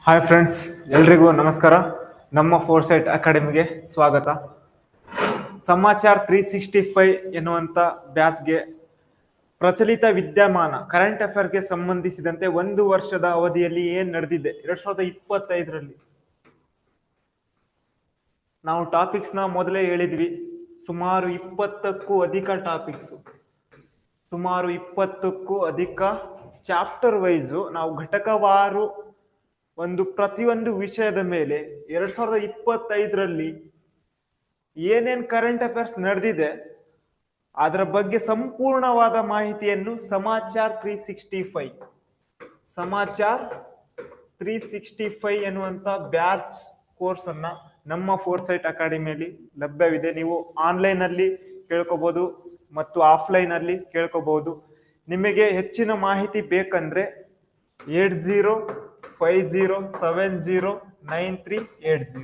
Hi friends, ಎಲ್ರಿಗೂ ನಮಸ್ಕಾರ. ನಮ್ಮ ಫೋರ್ಸೈಟ್ ಅಕಾಡೆಮಿಗೆ ಸ್ವಾಗತ. ಸಮಾಚಾರ್ 365 ಎನ್ನುವಂತ ಬ್ಯಾಚ್ಗೆ ಪ್ರಚಲಿತ ವಿದ್ಯಮಾನ ಕರೆಂಟ್ ಅಫೇರ್ಸ್ಗೆ ಸಂಬಂಧಿಸಿದಂತೆ ಒಂದು ವರ್ಷದ ಅವಧಿಯಲ್ಲಿ ಏನ್ ನಡೆದಿದೆ 2025ರಲ್ಲಿ ನಾವು ಟಾಪಿಕ್ಸ್ ನ ಮೊದಲೇ ಹೇಳಿದ್ವಿ. ಸುಮಾರು 20ಕ್ಕೂ ಅಧಿಕ ಟಾಪಿಕ್ಸ್, ಸುಮಾರು 20ಕ್ಕೂ ಅಧಿಕ ಚಾಪ್ಟರ್ ವೈಸು ನಾವು ಘಟಕವಾರು ಪ್ರತಿಯೊಂದು ವಿಷಯದ ಮೇಲೆ 2025ರಲ್ಲಿ ಏನೇನ್ ಕರೆಂಟ್ ಅಫೇರ್ಸ್ ನಡೆದಿದೆ ಅದರ ಬಗ್ಗೆ ಸಂಪೂರ್ಣವಾದ ಮಾಹಿತಿಯನ್ನು ಸಮಾಚಾರ್ 365 ಎನ್ನುವಂತ ಬ್ಯಾಚ್ ಕೋರ್ಸ್ ಅನ್ನ ನಮ್ಮ ಫೋರ್ಸೈಟ್ ಅಕಾಡೆಮಿಯಲ್ಲಿ ಲಭ್ಯವಿದೆ. ನೀವು ಆನ್ಲೈನ್ ಅಲ್ಲಿ ಕೇಳ್ಕೋಬಹುದು ಮತ್ತು ಆಫ್ಲೈನ್ ಅಲ್ಲಿ ಕೇಳ್ಕೋಬಹುದು. ನಿಮಗೆ ಹೆಚ್ಚಿನ ಮಾಹಿತಿ ಬೇಕಂದ್ರೆ 8050709380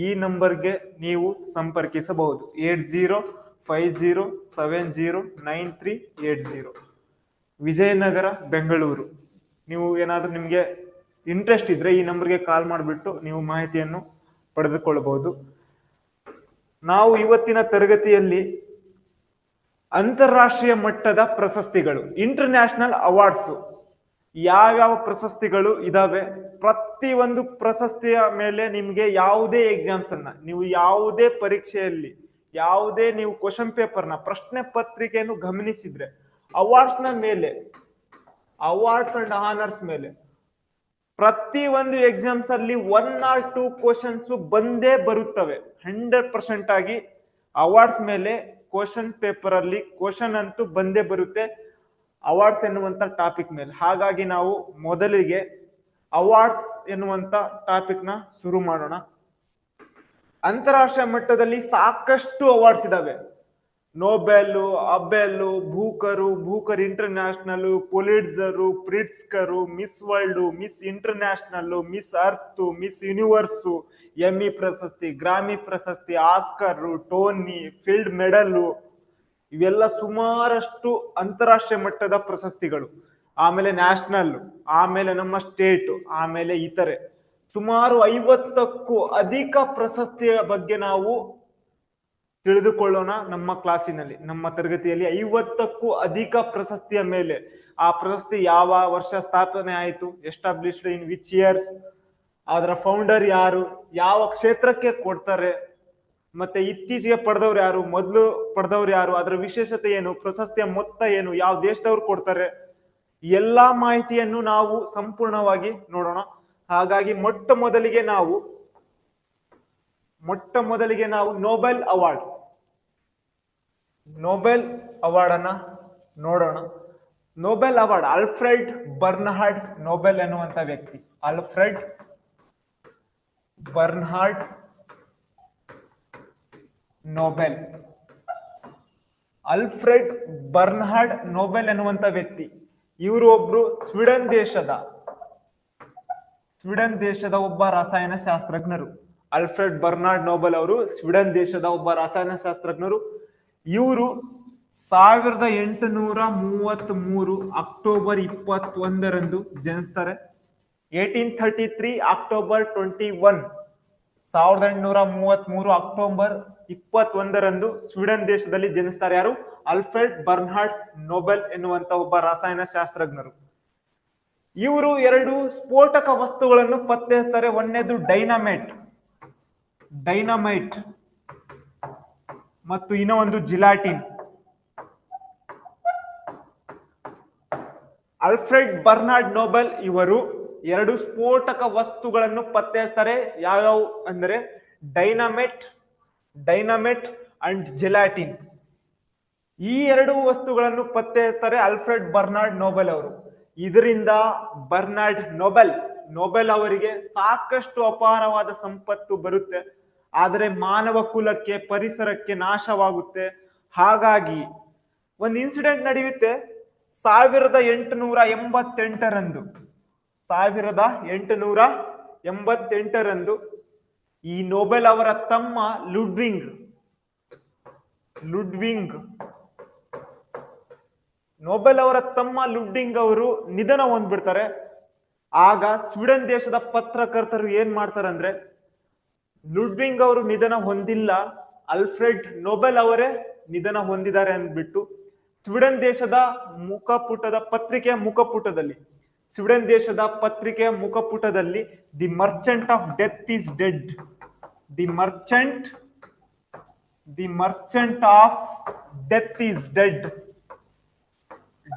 ಈ ನಂಬರ್ಗೆ ನೀವು ಸಂಪರ್ಕಿಸಬಹುದು. 8050709380 ವಿಜಯನಗರ, ಬೆಂಗಳೂರು. ನೀವು ಏನಾದ್ರೂ ನಿಮ್ಗೆ ಇಂಟ್ರೆಸ್ಟ್ ಇದ್ರೆ ಈ ನಂಬರ್ಗೆ ಕಾಲ್ ಮಾಡಿಬಿಟ್ಟು ನೀವು ಮಾಹಿತಿಯನ್ನು ಪಡೆದುಕೊಳ್ಳಬಹುದು. ನಾವು ಇವತ್ತಿನ ತರಗತಿಯಲ್ಲಿ ಅಂತಾರಾಷ್ಟ್ರೀಯ ಮಟ್ಟದ ಪ್ರಶಸ್ತಿಗಳು, ಇಂಟರ್ನ್ಯಾಷನಲ್ ಅವಾರ್ಡ್ಸ್, ಯಾವ್ಯಾವ ಪ್ರಶಸ್ತಿಗಳು ಇದಾವೆ, ಪ್ರತಿಯೊಂದು ಪ್ರಶಸ್ತಿಯ ಮೇಲೆ ನಿಮ್ಗೆ ಯಾವುದೇ ಎಕ್ಸಾಮ್ಸ್ ಅನ್ನ, ನೀವು ಯಾವುದೇ ಪರೀಕ್ಷೆಯಲ್ಲಿ ಯಾವುದೇ ನೀವು ಕ್ವಶನ್ ಪೇಪರ್ನ ಪ್ರಶ್ನೆ ಪತ್ರಿಕೆಯನ್ನು ಗಮನಿಸಿದ್ರೆ ಅವಾರ್ಡ್ಸ್ ನ ಮೇಲೆ, ಅವಾರ್ಡ್ಸ್ ಅಂಡ್ ಆನರ್ಸ್ ಮೇಲೆ ಪ್ರತಿಯೊಂದು ಎಕ್ಸಾಮ್ಸ್ ಅಲ್ಲಿ 1 or 2 ಕ್ವಶನ್ಸ್ ಬಂದೇ ಬರುತ್ತವೆ. 100% ಆಗಿ ಅವಾರ್ಡ್ಸ್ ಮೇಲೆ ಕ್ವಶನ್ ಪೇಪರ್ ಅಲ್ಲಿ ಕ್ವಶನ್ ಅಂತೂ ಬಂದೇ ಬರುತ್ತೆ ಅವಾರ್ಡ್ಸ್ ಎನ್ನುವಂತ ಟಾಪಿಕ್ ಮೇಲೆ. ಹಾಗಾಗಿ ನಾವು ಮೊದಲಿಗೆ ಅವಾರ್ಡ್ಸ್ ಎನ್ನುವಂತ ಟಾಪಿಕ್ ನ ಶುರು ಮಾಡೋಣ. ಅಂತಾರಾಷ್ಟ್ರೀಯ ಮಟ್ಟದಲ್ಲಿ ಸಾಕಷ್ಟು ಅವಾರ್ಡ್ಸ್ ಇದಾವೆ. Nobel, Abel, Booker international, Pulitzer, Pritzker, miss world, miss international, miss earth, miss universe, Emmy ಪ್ರಶಸ್ತಿ, ಗ್ರಾಮಿ ಪ್ರಶಸ್ತಿ, ಆಸ್ಕರ್, ಟೋನಿ, ಫೀಲ್ಡ್ ಮೆಡಲ್, ಇವೆಲ್ಲ ಸುಮಾರಷ್ಟು ಅಂತಾರಾಷ್ಟ್ರೀಯ ಮಟ್ಟದ ಪ್ರಶಸ್ತಿಗಳು. ಆಮೇಲೆ ನ್ಯಾಷನಲ್, ಆಮೇಲೆ ನಮ್ಮ ಸ್ಟೇಟ್, ಆಮೇಲೆ ಇತರೆ ಸುಮಾರು 50ಕ್ಕೂ ಅಧಿಕ ಪ್ರಶಸ್ತಿಯ ಬಗ್ಗೆ ನಾವು ತಿಳಿದುಕೊಳ್ಳೋಣ ನಮ್ಮ ಕ್ಲಾಸಿನಲ್ಲಿ, ನಮ್ಮ ತರಗತಿಯಲ್ಲಿ. 50ಕ್ಕೂ ಅಧಿಕ ಪ್ರಶಸ್ತಿಯ ಮೇಲೆ, ಆ ಪ್ರಶಸ್ತಿ ಯಾವ ವರ್ಷ ಸ್ಥಾಪನೆ ಆಯಿತು, ಎಸ್ಟಾಬ್ಲಿಷ್ಡ್ ಇನ್ ವಿಚ್ ಇಯರ್ಸ್, ಅದರ ಫೌಂಡರ್ ಯಾರು, ಯಾವ ಕ್ಷೇತ್ರಕ್ಕೆ ಕೊಡ್ತಾರೆ, ಮತ್ತೆ ಇತ್ತೀಚೆಗೆ ಪಡೆದವ್ರು ಯಾರು, ಮೊದಲು ಪಡೆದವ್ರು ಯಾರು, ಅದರ ವಿಶೇಷತೆ ಏನು, ಪ್ರಶಸ್ತಿಯ ಮೊತ್ತ ಏನು, ಯಾವ ದೇಶದವ್ರು ಕೊಡ್ತಾರೆ, ಎಲ್ಲಾ ಮಾಹಿತಿಯನ್ನು ನಾವು ಸಂಪೂರ್ಣವಾಗಿ ನೋಡೋಣ. ಹಾಗಾಗಿ ಮೊಟ್ಟ ಮೊದಲಿಗೆ ನಾವು ನೊಬೆಲ್ ಅವಾರ್ಡ್ ಅನ್ನ ನೋಡೋಣ. ನೊಬೆಲ್ ಅವಾರ್ಡ್ ಆಲ್ಫ್ರೆಡ್ ಬರ್ನ್ಹಾರ್ಡ್ ನೊಬೆಲ್ ಎನ್ನುವಂತ ವ್ಯಕ್ತಿ, ಆಲ್ಫ್ರೆಡ್ ಬರ್ನ್ಹಾರ್ಡ್ ನೊಬೆಲ್ ಎನ್ನುವಂತ ವ್ಯಕ್ತಿ, ಇವರು ಒಬ್ರು ಸ್ವೀಡನ್ ದೇಶದ ಒಬ್ಬ ರಸಾಯನಶಾಸ್ತ್ರಜ್ಞರು. ಆಲ್ಫ್ರೆಡ್ ಬರ್ನಾರ್ಡ್ ನೊಬೆಲ್ ಅವರು ಸ್ವೀಡನ್ ದೇಶದ ಒಬ್ಬ ರಸಾಯನಶಾಸ್ತ್ರಜ್ಞರು. ಇವರು 1833 ಅಕ್ಟೋಬರ್ 21ರಂದು ಜನಿಸ್ತಾರೆ. 1833 ಅಕ್ಟೋಬರ್ 21, 1833 ಅಕ್ಟೋಬರ್ 21ರಂದು ಸ್ವೀಡನ್ ದೇಶದಲ್ಲಿ ಜನಿಸ್ತಾರೆ. ಯಾರು? ಆಲ್ಫ್ರೆಡ್ ಬರ್ನ್ಹಾರ್ಡ್ ನೊಬೆಲ್ ಎನ್ನುವಂತ ಒಬ್ಬ ರಸಾಯನಶಾಸ್ತ್ರಜ್ಞರು. ಇವರು 2 ಸ್ಫೋಟಕ ವಸ್ತುಗಳನ್ನು ಪತ್ತೆ ಹಚ್ತಾರೆ. ಒಂದನೇದು ಡೈನಮೈಟ್ ಮತ್ತು ಇನ್ನೊಂದು ಜಿಲಾಟಿನ್. ಆಲ್ಫ್ರೆಡ್ ಬರ್ನಾರ್ಡ್ ನೊಬೆಲ್ ಇವರು 2 ಸ್ಫೋಟಕ ವಸ್ತುಗಳನ್ನು ಪತ್ತೆ ಹಚ್ತಾರೆ. ಯಾವ್ಯಾವ ಅಂದ್ರೆ ಡೈನಮೈಟ್ ಅಂಡ್ ಜಿಲಾಟಿನ್. ಈ 2 ವಸ್ತುಗಳನ್ನು ಪತ್ತೆ ಹಚ್ತಾರೆ ಆಲ್ಫ್ರೆಡ್ ಬರ್ನಾರ್ಡ್ ನೊಬೆಲ್ ಅವರು. ಇದರಿಂದ ನೊಬೆಲ್ ಅವರಿಗೆ ಸಾಕಷ್ಟು ಅಪಾರವಾದ ಸಂಪತ್ತು ಬರುತ್ತೆ, ಆದರೆ ಮಾನವ ಕುಲಕ್ಕೆ, ಪರಿಸರಕ್ಕೆ ನಾಶವಾಗುತ್ತೆ. ಹಾಗಾಗಿ ಒಂದು ಇನ್ಸಿಡೆಂಟ್ ನಡೆಯುತ್ತೆ 1888ರಂದು ಈ ನೊಬೆಲ್ ಅವರ ತಮ್ಮ ಲುಡ್ವಿಂಗ್ ಅವರು ನಿಧನ ಹೊಂದ್ಬಿಡ್ತಾರೆ. ಆಗ ಸ್ವೀಡನ್ ದೇಶದ ಪತ್ರಕರ್ತರು ಏನ್ ಮಾಡ್ತಾರಂದ್ರೆ, ಲುಡ್ವಿಂಗ್ ಅವರು ನಿಧನ ಹೊಂದಿಲ್ಲ, ಅಲ್ಫ್ರೆಡ್ ನೊಬೆಲ್ ಅವರೇ ನಿಧನ ಹೊಂದಿದ್ದಾರೆ ಅಂದ್ಬಿಟ್ಟು ಸ್ವೀಡನ್ ದೇಶದ ಪತ್ರಿಕೆಯ ಮುಖಪುಟದಲ್ಲಿ ಸ್ವೀಡನ್ ದೇಶದ ಪತ್ರಿಕೆಯ ಮುಖಪುಟದಲ್ಲಿ the merchant of death is dead, the merchant of death is dead,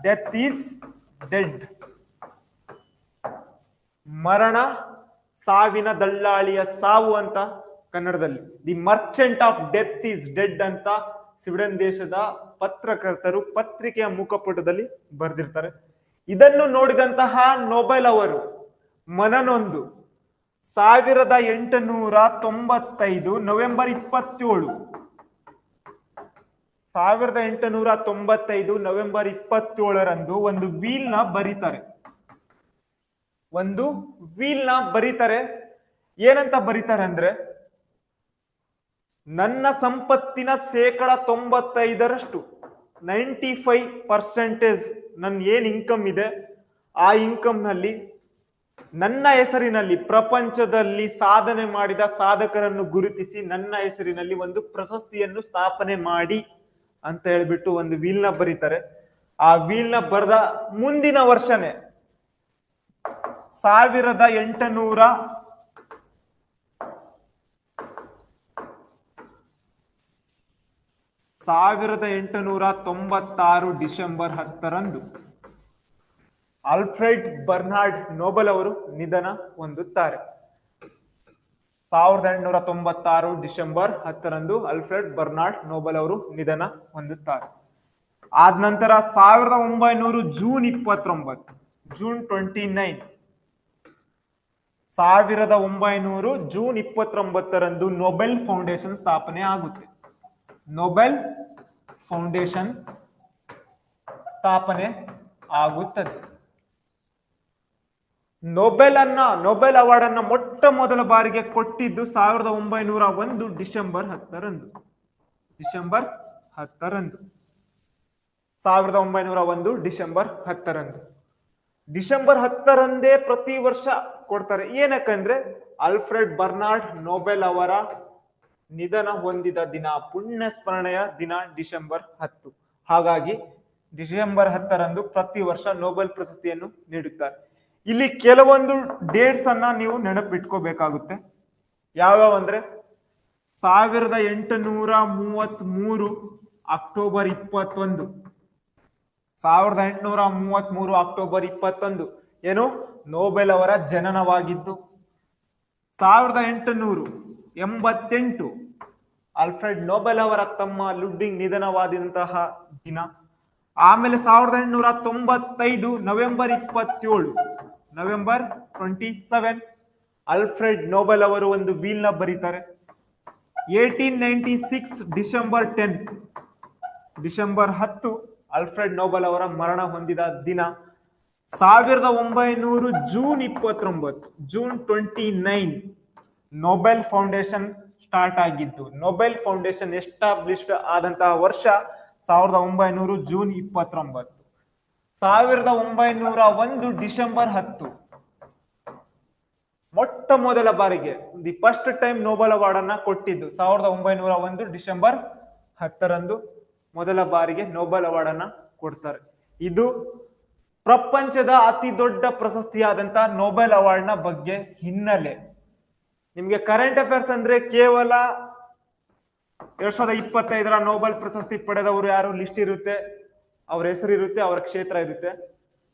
death is dead, ಮರಣ ಸಾವಿನ ದಳ್ಳಾಳಿಯ ಸಾವು ಅಂತ ಕನ್ನಡದಲ್ಲಿ, the merchant of death is dead ಅಂತ ಸ್ವೀಡನ್ ದೇಶದ ಪತ್ರಕರ್ತರು ಪತ್ರಿಕೆಯ ಮುಖಪುಟದಲ್ಲಿ ಬರೆದಿರ್ತಾರೆ. ಇದನ್ನು ನೋಡಿದಂತಹ ನೊಬೆಲ್ ಅವರು ಮನನೊಂದು 1895 ನವೆಂಬರ್ 27 1895 ನವೆಂಬರ್ 27ರಂದು ಒಂದು ವೀಲ್ ನ ಬರೀತಾರೆ. ಏನಂತ ಬರೀತಾರೆ ಅಂದ್ರೆ, ನನ್ನ ಸಂಪತ್ತಿನ 95% 95% ನನ್ನ ಏನ್ ಇನ್ಕಮ್ ಇದೆ ಆ ಇನ್ಕಮ್ ನಲ್ಲಿ ನನ್ನ ಹೆಸರಿನಲ್ಲಿ ಪ್ರಪಂಚದಲ್ಲಿ ಸಾಧನೆ ಮಾಡಿದ ಸಾಧಕರನ್ನು ಗುರುತಿಸಿ ನನ್ನ ಹೆಸರಿನಲ್ಲಿ ಒಂದು ಪ್ರಶಸ್ತಿಯನ್ನು ಸ್ಥಾಪನೆ ಮಾಡಿ ಅಂತ ಹೇಳ್ಬಿಟ್ಟು ಒಂದು ವೀಲ್ ನ ಬರೀತಾರೆ. ಆ ವೀಲ್ ನ ಬರೆದ ಮುಂದಿನ ವರ್ಷನೇ 1896 ಡಿಸೆಂಬರ್ 10ರಂದು ಆಲ್ಫ್ರೆಡ್ ಬರ್ನಾರ್ಡ್ ನೊಬೆಲ್ ಅವರು ನಿಧನ ಹೊಂದುತ್ತಾರೆ. 1896 ಡಿಸೆಂಬರ್ 10ರಂದು ಆಲ್ಫ್ರೆಡ್ ಬರ್ನಾರ್ಡ್ ನೊಬೆಲ್ ಅವರು ನಿಧನ ಹೊಂದುತ್ತಾರೆ. ಆದ ನಂತರ 1900 ಜೂನ್ 29ರಂದು ನೊಬೆಲ್ ಫೌಂಡೇಶನ್ ಸ್ಥಾಪನೆ ಆಗುತ್ತೆ. ನೊಬೆಲ್ ಫೌಂಡೇಶನ್ ಸ್ಥಾಪನೆ ಆಗುತ್ತದೆ. ನೊಬೆಲ್ ಅವಾರ್ಡ್ ಅನ್ನ ಮೊಟ್ಟ ಮೊದಲ ಬಾರಿಗೆ ಕೊಟ್ಟಿದ್ದು 1901 ಡಿಸೆಂಬರ್ 10ರಂದು. 1901 ಡಿಸೆಂಬರ್ 10ರಂದು. ಡಿಸೆಂಬರ್ 10ರಂದೇ ಪ್ರತಿ ವರ್ಷ ಕೊಡ್ತಾರೆ. ಏನಕ್ಕಂದ್ರೆ ಆಲ್ಫ್ರೆಡ್ ಬರ್ನಾರ್ಡ್ ನೊಬೆಲ್ ಅವರ ನಿಧನ ಹೊಂದಿದ ದಿನ, ಪುಣ್ಯ ಸ್ಮರಣೆಯ ದಿನ ಡಿಸೆಂಬರ್ 10. ಹಾಗಾಗಿ ಡಿಸೆಂಬರ್ 10ರಂದು ಪ್ರತಿ ವರ್ಷ ನೊಬೆಲ್ ಪ್ರಶಸ್ತಿಯನ್ನು ನೀಡುತ್ತಾರೆ. ಇಲ್ಲಿ ಕೆಲವೊಂದು ಡೇಟ್ಸ್ ಅನ್ನ ನೀವು ನೆನಪಿಟ್ಕೋಬೇಕಾಗುತ್ತೆ. ಯಾವ್ಯಾವ ಅಂದ್ರೆ 1833 ಅಕ್ಟೋಬರ್ 21, 1833 ಅಕ್ಟೋಬರ್ 21 ಏನು ನೊಬೆಲ್ ಅವರ ಜನನವಾಗಿದ್ದು. 1888 ಆಲ್ಫ್ರೆಡ್ ನೊಬೆಲ್ ಅವರ ತಮ್ಮ ಲುಡ್ವಿಂಗ್ ನಿಧನವಾದಂತಹ ದಿನ. ಆಮೇಲೆ 1895 ನವೆಂಬರ್ 27 ಆಲ್ಫ್ರೆಡ್ ನೊಬೆಲ್ ಅವರು ಒಂದು ವೀಲ್ ನ ಬರೀತಾರೆ. 1896 ಡಿಸೆಂಬರ್ 10 ಆಲ್ಫ್ರೆಡ್ ನೊಬೆಲ್ ಅವರ ಮರಣ ಹೊಂದಿದ ದಿನ. 1900 ಜೂನ್ 29 ನೊಬೆಲ್ ಫೌಂಡೇಶನ್ ಸ್ಟಾರ್ಟ್ ಆಗಿದ್ದು. ನೊಬೆಲ್ ಫೌಂಡೇಶನ್ ಎಸ್ಟಾಬ್ಲಿಷ್ಡ್ ಆದಂತಹ ವರ್ಷ 1900 ಜೂನ್ 29. 1901 ಡಿಸೆಂಬರ್ 10 ಮೊಟ್ಟ ಮೊದಲ ಬಾರಿಗೆ the first time Nobel award ಅನ್ನ ಕೊಟ್ಟಿದ್ದು 1901 ಡಿಸೆಂಬರ್ 10ರಂದು ಮೊದಲ ಬಾರಿಗೆ ನೊಬೆಲ್ ಅವಾರ್ಡ್ ಅನ್ನ ಕೊಡ್ತಾರೆ. ಇದು ಪ್ರಪಂಚದ ಅತಿ ದೊಡ್ಡ ಪ್ರಶಸ್ತಿಯಾದಂತಹ ನೊಬೆಲ್ ಅವಾರ್ಡ್ ನ ಬಗ್ಗೆ ಹಿನ್ನೆಲೆ. ನಿಮ್ಗೆ ಕರೆಂಟ್ ಅಫೇರ್ಸ್ ಅಂದ್ರೆ ಕೇವಲ 2025ರ ನೊಬೆಲ್ ಪ್ರಶಸ್ತಿ ಪಡೆದವರು ಯಾರು ಲಿಸ್ಟ್ ಇರುತ್ತೆ, ಅವ್ರ ಹೆಸರು ಇರುತ್ತೆ, ಅವರ ಕ್ಷೇತ್ರ ಇರುತ್ತೆ.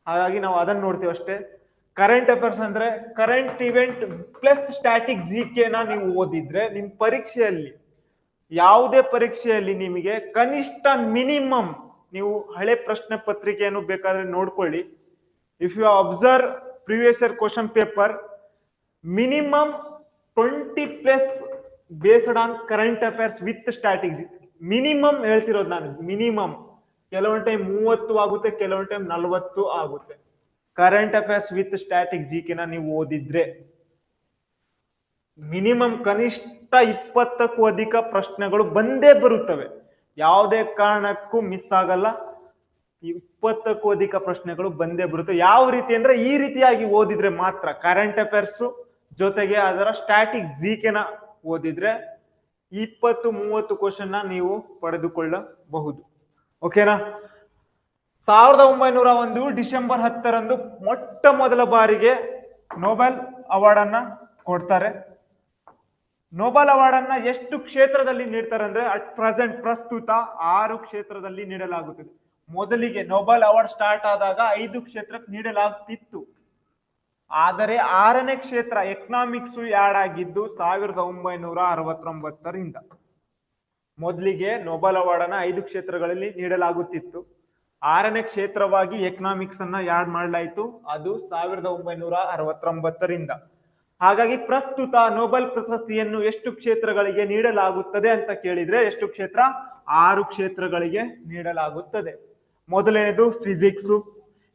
ಹಾಗಾಗಿ ನಾವು ಅದನ್ನ ನೋಡ್ತೀವಿ ಅಷ್ಟೇ. ಕರೆಂಟ್ ಅಫೇರ್ಸ್ ಅಂದ್ರೆ current event plus static GK ನ ನೀವು ಓದಿದ್ರೆ ನಿಮ್ ಪರೀಕ್ಷೆಯಲ್ಲಿ, ಯಾವುದೇ ಪರೀಕ್ಷೆಯಲ್ಲಿ ನಿಮಗೆ ಕನಿಷ್ಠ ಮಿನಿಮಮ್, ನೀವು ಹಳೆ ಪ್ರಶ್ನೆ ಪತ್ರಿಕೆಯನ್ನು ಬೇಕಾದ್ರೆ ನೋಡ್ಕೊಳ್ಳಿ. If you observe previous year question paper, minimum 20+ based on current affairs with static. Minimum ಹೇಳ್ತಿರೋದು ನಾನು, ಮಿನಿಮಮ್. ಕೆಲವೊಂದು ಟೈಮ್ 30 ಆಗುತ್ತೆ, ಕೆಲವೊಂದು ಟೈಮ್ 40 ಆಗುತ್ತೆ. Current affairs with static GK ನ ನೀವು ಓದಿದ್ರೆ ಮಿನಿಮಮ್ ಕನಿಷ್ಠ 20ಕ್ಕೂ ಅಧಿಕ ಪ್ರಶ್ನೆಗಳು ಬಂದೇ ಬರುತ್ತವೆ. ಯಾವುದೇ ಕಾರಣಕ್ಕೂ ಮಿಸ್ ಆಗಲ್ಲ. 20ಕ್ಕೂ ಅಧಿಕ ಪ್ರಶ್ನೆಗಳು ಬಂದೇ ಬರುತ್ತೆ. ಯಾವ ರೀತಿ ಅಂದ್ರೆ ಈ ರೀತಿಯಾಗಿ ಓದಿದ್ರೆ ಮಾತ್ರ, ಕರೆಂಟ್ ಅಫೇರ್ಸ್ ಜೊತೆಗೆ ಅದರ ಸ್ಟ್ಯಾಟಿಕ್ ಜಿಕೆನ ಓದಿದ್ರೆ 20-30 ಕ್ವಶನ್ ನೀವು ಪಡೆದುಕೊಳ್ಳಬಹುದು. ಓಕೆನಾ? 1901 ಡಿಸೆಂಬರ್ 10ರಂದು ಮೊಟ್ಟ ಮೊದಲ ಬಾರಿಗೆ ನೊಬೆಲ್ ಅವಾರ್ಡ್ ಅನ್ನ ಕೊಡ್ತಾರೆ. ನೊಬೆಲ್ ಅವಾರ್ಡ್ ಅನ್ನ ಎಷ್ಟು ಕ್ಷೇತ್ರದಲ್ಲಿ ನೀಡ್ತಾರೆ ಅಂದ್ರೆ ಅಟ್ ಪ್ರೆಸೆಂಟ್ ಪ್ರಸ್ತುತ 6 ಕ್ಷೇತ್ರದಲ್ಲಿ ನೀಡಲಾಗುತ್ತದೆ. ಮೊದಲಿಗೆ ನೊಬೆಲ್ ಅವಾರ್ಡ್ ಸ್ಟಾರ್ಟ್ ಆದಾಗ 5 ಕ್ಷೇತ್ರಕ್ಕೆ ನೀಡಲಾಗುತ್ತಿತ್ತು. ಆದರೆ 6ನೇ ಕ್ಷೇತ್ರ ಎಕನಾಮಿಕ್ಸ್ ಆಡ್ ಆಗಿದ್ದು 1969ರಿಂದ. ಮೊದಲಿಗೆ ನೊಬೆಲ್ ಅವಾರ್ಡ್ ಅನ್ನ 5 ಕ್ಷೇತ್ರಗಳಲ್ಲಿ ನೀಡಲಾಗುತ್ತಿತ್ತು. 6ನೇ ಕ್ಷೇತ್ರವಾಗಿ ಎಕನಾಮಿಕ್ಸ್ ಅನ್ನ ಆಡ್ ಮಾಡಲಾಯಿತು, ಅದು 1969ರಿಂದ. ಹಾಗಾಗಿ ಪ್ರಸ್ತುತ ನೊಬೆಲ್ ಪ್ರಶಸ್ತಿಯನ್ನು ಎಷ್ಟು ಕ್ಷೇತ್ರಗಳಿಗೆ ನೀಡಲಾಗುತ್ತದೆ ಅಂತ ಕೇಳಿದ್ರೆ ಎಷ್ಟು ಕ್ಷೇತ್ರ? 6 ಕ್ಷೇತ್ರಗಳಿಗೆ ನೀಡಲಾಗುತ್ತದೆ. ಮೊದಲನೇದು ಫಿಸಿಕ್ಸ್,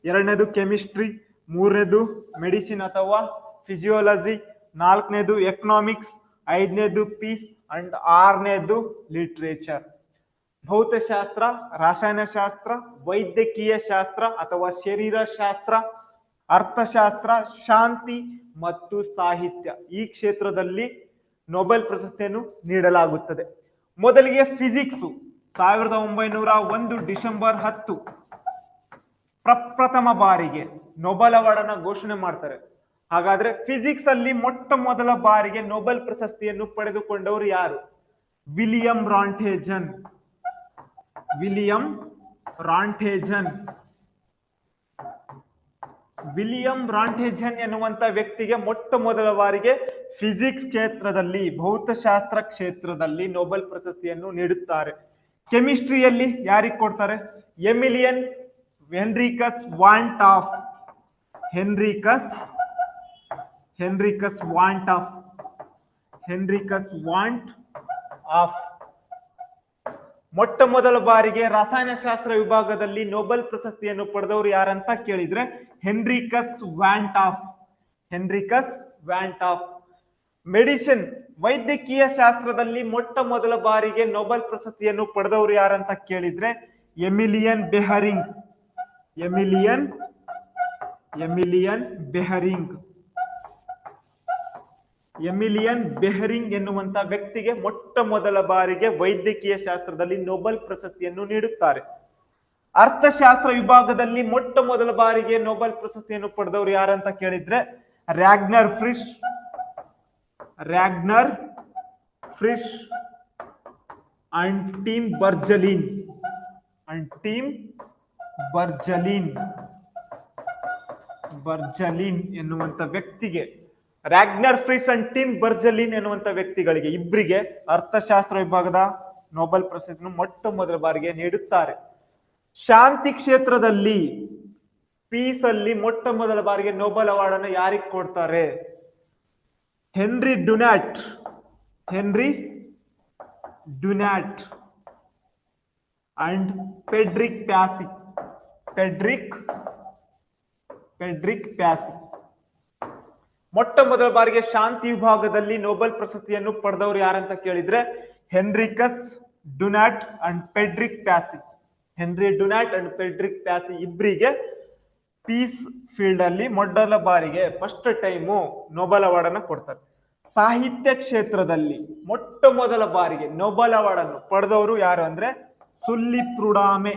ಎರಡನೇದು ಕೆಮಿಸ್ಟ್ರಿ, ಮೂರನೇದು ಮೆಡಿಸಿನ್ ಅಥವಾ ಫಿಸಿಯೋಲಜಿ, ನಾಲ್ಕನೇದು ಎಕನಾಮಿಕ್ಸ್, ಐದನೇದು ಪೀಸ್ ಅಂಡ್ 6ನೇದು ಲಿಟ್ರೇಚರ್. ಭೌತಶಾಸ್ತ್ರ, ರಾಸಾಯನಶಾಸ್ತ್ರ, ವೈದ್ಯಕೀಯ ಶಾಸ್ತ್ರ ಅಥವಾ ಶರೀರ ಶಾಸ್ತ್ರ, ಅರ್ಥಶಾಸ್ತ್ರ, ಶಾಂತಿ ಮತ್ತು ಸಾಹಿತ್ಯ, ಈ ಕ್ಷೇತ್ರದಲ್ಲಿ ನೊಬೆಲ್ ಪ್ರಶಸ್ತಿಯನ್ನು ನೀಡಲಾಗುತ್ತದೆ. ಮೊದಲಿಗೆ ಫಿಸಿಕ್ಸ್ 1901 ಡಿಸೆಂಬರ್ 10 ಪ್ರಪ್ರಥಮ ಬಾರಿಗೆ ನೊಬೆಲ್ ಅವಾರ್ಡ್ ಅನ್ನ ಘೋಷಣೆ ಮಾಡ್ತಾರೆ. ಹಾಗಾದ್ರೆ ಫಿಸಿಕ್ಸ್ ಅಲ್ಲಿ ಮೊಟ್ಟ ಮೊದಲ ಬಾರಿಗೆ ನೊಬೆಲ್ ಪ್ರಶಸ್ತಿಯನ್ನು ಪಡೆದುಕೊಂಡವರು ಯಾರು? ವಿಲಿಯಂ ರಾಂಟೇಜನ್. ವಿಲಿಯಂ ರಾಂಟೇಜನ್ ಎನ್ನುವಂತ ವ್ಯಕ್ತಿಗೆ ಮೊಟ್ಟ ಮೊದಲ ಬಾರಿಗೆ ಫಿಸಿಕ್ಸ್ ಕ್ಷೇತ್ರದಲ್ಲಿ, ಭೌತಶಾಸ್ತ್ರ ಕ್ಷೇತ್ರದಲ್ಲಿ ನೊಬೆಲ್ ಪ್ರಶಸ್ತಿಯನ್ನು ನೀಡುತ್ತಾರೆ. ಕೆಮಿಸ್ಟ್ರಿಯಲ್ಲಿ ಯಾರಿಗೆ ಕೊಡ್ತಾರೆ? ಎಮಿಲಿಯನ್ ಹೆನ್ರಿಕಸ್ ವಾಂಟ್ ಆಫ್. ಮೊಟ್ಟ ಮೊದಲ ಬಾರಿಗೆ ರಸಾಯನಶಾಸ್ತ್ರ ವಿಭಾಗದಲ್ಲಿ ನೊಬೆಲ್ ಪ್ರಶಸ್ತಿಯನ್ನು ಪಡೆದವರು ಯಾರಂತ ಕೇಳಿದ್ರೆ ಹೆನ್ರಿಕಸ್ ವ್ಯಾಂಟ್ ಆಫ್. ಮೆಡಿಸಿನ್, ವೈದ್ಯಕೀಯ ಶಾಸ್ತ್ರದಲ್ಲಿ ಮೊಟ್ಟ ಮೊದಲ ಬಾರಿಗೆ ನೊಬೆಲ್ ಪ್ರಶಸ್ತಿಯನ್ನು ಪಡೆದವರು ಯಾರಂತ ಕೇಳಿದ್ರೆ ಎಮಿಲಿಯನ್ ಬೆಹರಿಂಗ್ ಎನ್ನುವಂತ ವ್ಯಕ್ತಿಗೆ ಮೊಟ್ಟ ಮೊದಲ ಬಾರಿಗೆ ವೈದ್ಯಕೀಯ ಶಾಸ್ತ್ರದಲ್ಲಿ ನೊಬೆಲ್ ಪ್ರಶಸ್ತಿಯನ್ನು ನೀಡುತ್ತಾರೆ. ಅರ್ಥಶಾಸ್ತ್ರ ವಿಭಾಗದಲ್ಲಿ ಮೊಟ್ಟ ಮೊದಲ ಬಾರಿಗೆ ನೊಬೆಲ್ ಪ್ರಶಸ್ತಿಯನ್ನು ಪಡೆದವರು ಯಾರಂತ ಕೇಳಿದ್ರೆ ರ್ಯಾಗ್ನರ್ ಫ್ರಿಶ್ ಅಂಡ್ ಟೀಮ್ ಬರ್ಜಲಿನ್ ಎನ್ನುವಂತ ವ್ಯಕ್ತಿಗೆ, ರ್ಯಾಗ್ನರ್ ಫ್ರಿಶ್ ಅಂಡ್ ಟೀಮ್ ಬರ್ಜಲಿನ್ ಎನ್ನುವಂತ ವ್ಯಕ್ತಿಗಳಿಗೆ ಇಬ್ಬರಿಗೆ ಅರ್ಥಶಾಸ್ತ್ರ ವಿಭಾಗದ ನೊಬೆಲ್ ಪ್ರಶಸ್ತಿಯನ್ನು ಮೊಟ್ಟ ಮೊದಲ ಬಾರಿಗೆ ನೀಡುತ್ತಾರೆ. ಶಾಂತಿ ಕ್ಷೇತ್ರದಲ್ಲಿ, ಪೀಸ್ ಅಲ್ಲಿ ಮೊಟ್ಟ ಮೊದಲ ಬಾರಿಗೆ ನೊಬೆಲ್ ಅವಾರ್ಡ್ ಅನ್ನು ಯಾರಿಗೆ ಕೊಡ್ತಾರೆ? Henry Dunant and Frederic Passy. ಮೊಟ್ಟ ಮೊದಲ ಬಾರಿಗೆ ಶಾಂತಿ ವಿಭಾಗದಲ್ಲಿ ನೊಬೆಲ್ ಪ್ರಶಸ್ತಿಯನ್ನು ಪಡೆದವರು ಯಾರಂತ ಕೇಳಿದ್ರೆ ಹೆನ್ರಿಕಸ್ ಡುನಾಟ್ ಅಂಡ್ ಫೆಡ್ರಿಕ್ ಪ್ಯಾಸಿ ಇಬ್ಬರಿಗೆ ಪೀಸ್ ಫೀಲ್ಡ್ ಅಲ್ಲಿ ಮೊದಲ ಬಾರಿಗೆ ಫಸ್ಟ್ ಟೈಮು ನೊಬೆಲ್ ಅವಾರ್ಡ್ ಅನ್ನು ಕೊಡ್ತಾರೆ. ಸಾಹಿತ್ಯ ಕ್ಷೇತ್ರದಲ್ಲಿ ಮೊಟ್ಟ ಮೊದಲ ಬಾರಿಗೆ ನೊಬೆಲ್ ಅವಾರ್ಡ್ ಅನ್ನು ಪಡೆದವರು ಯಾರು ಅಂದ್ರೆ ಸುಲ್ಲಿ ಪ್ರುಡಾಮೆ.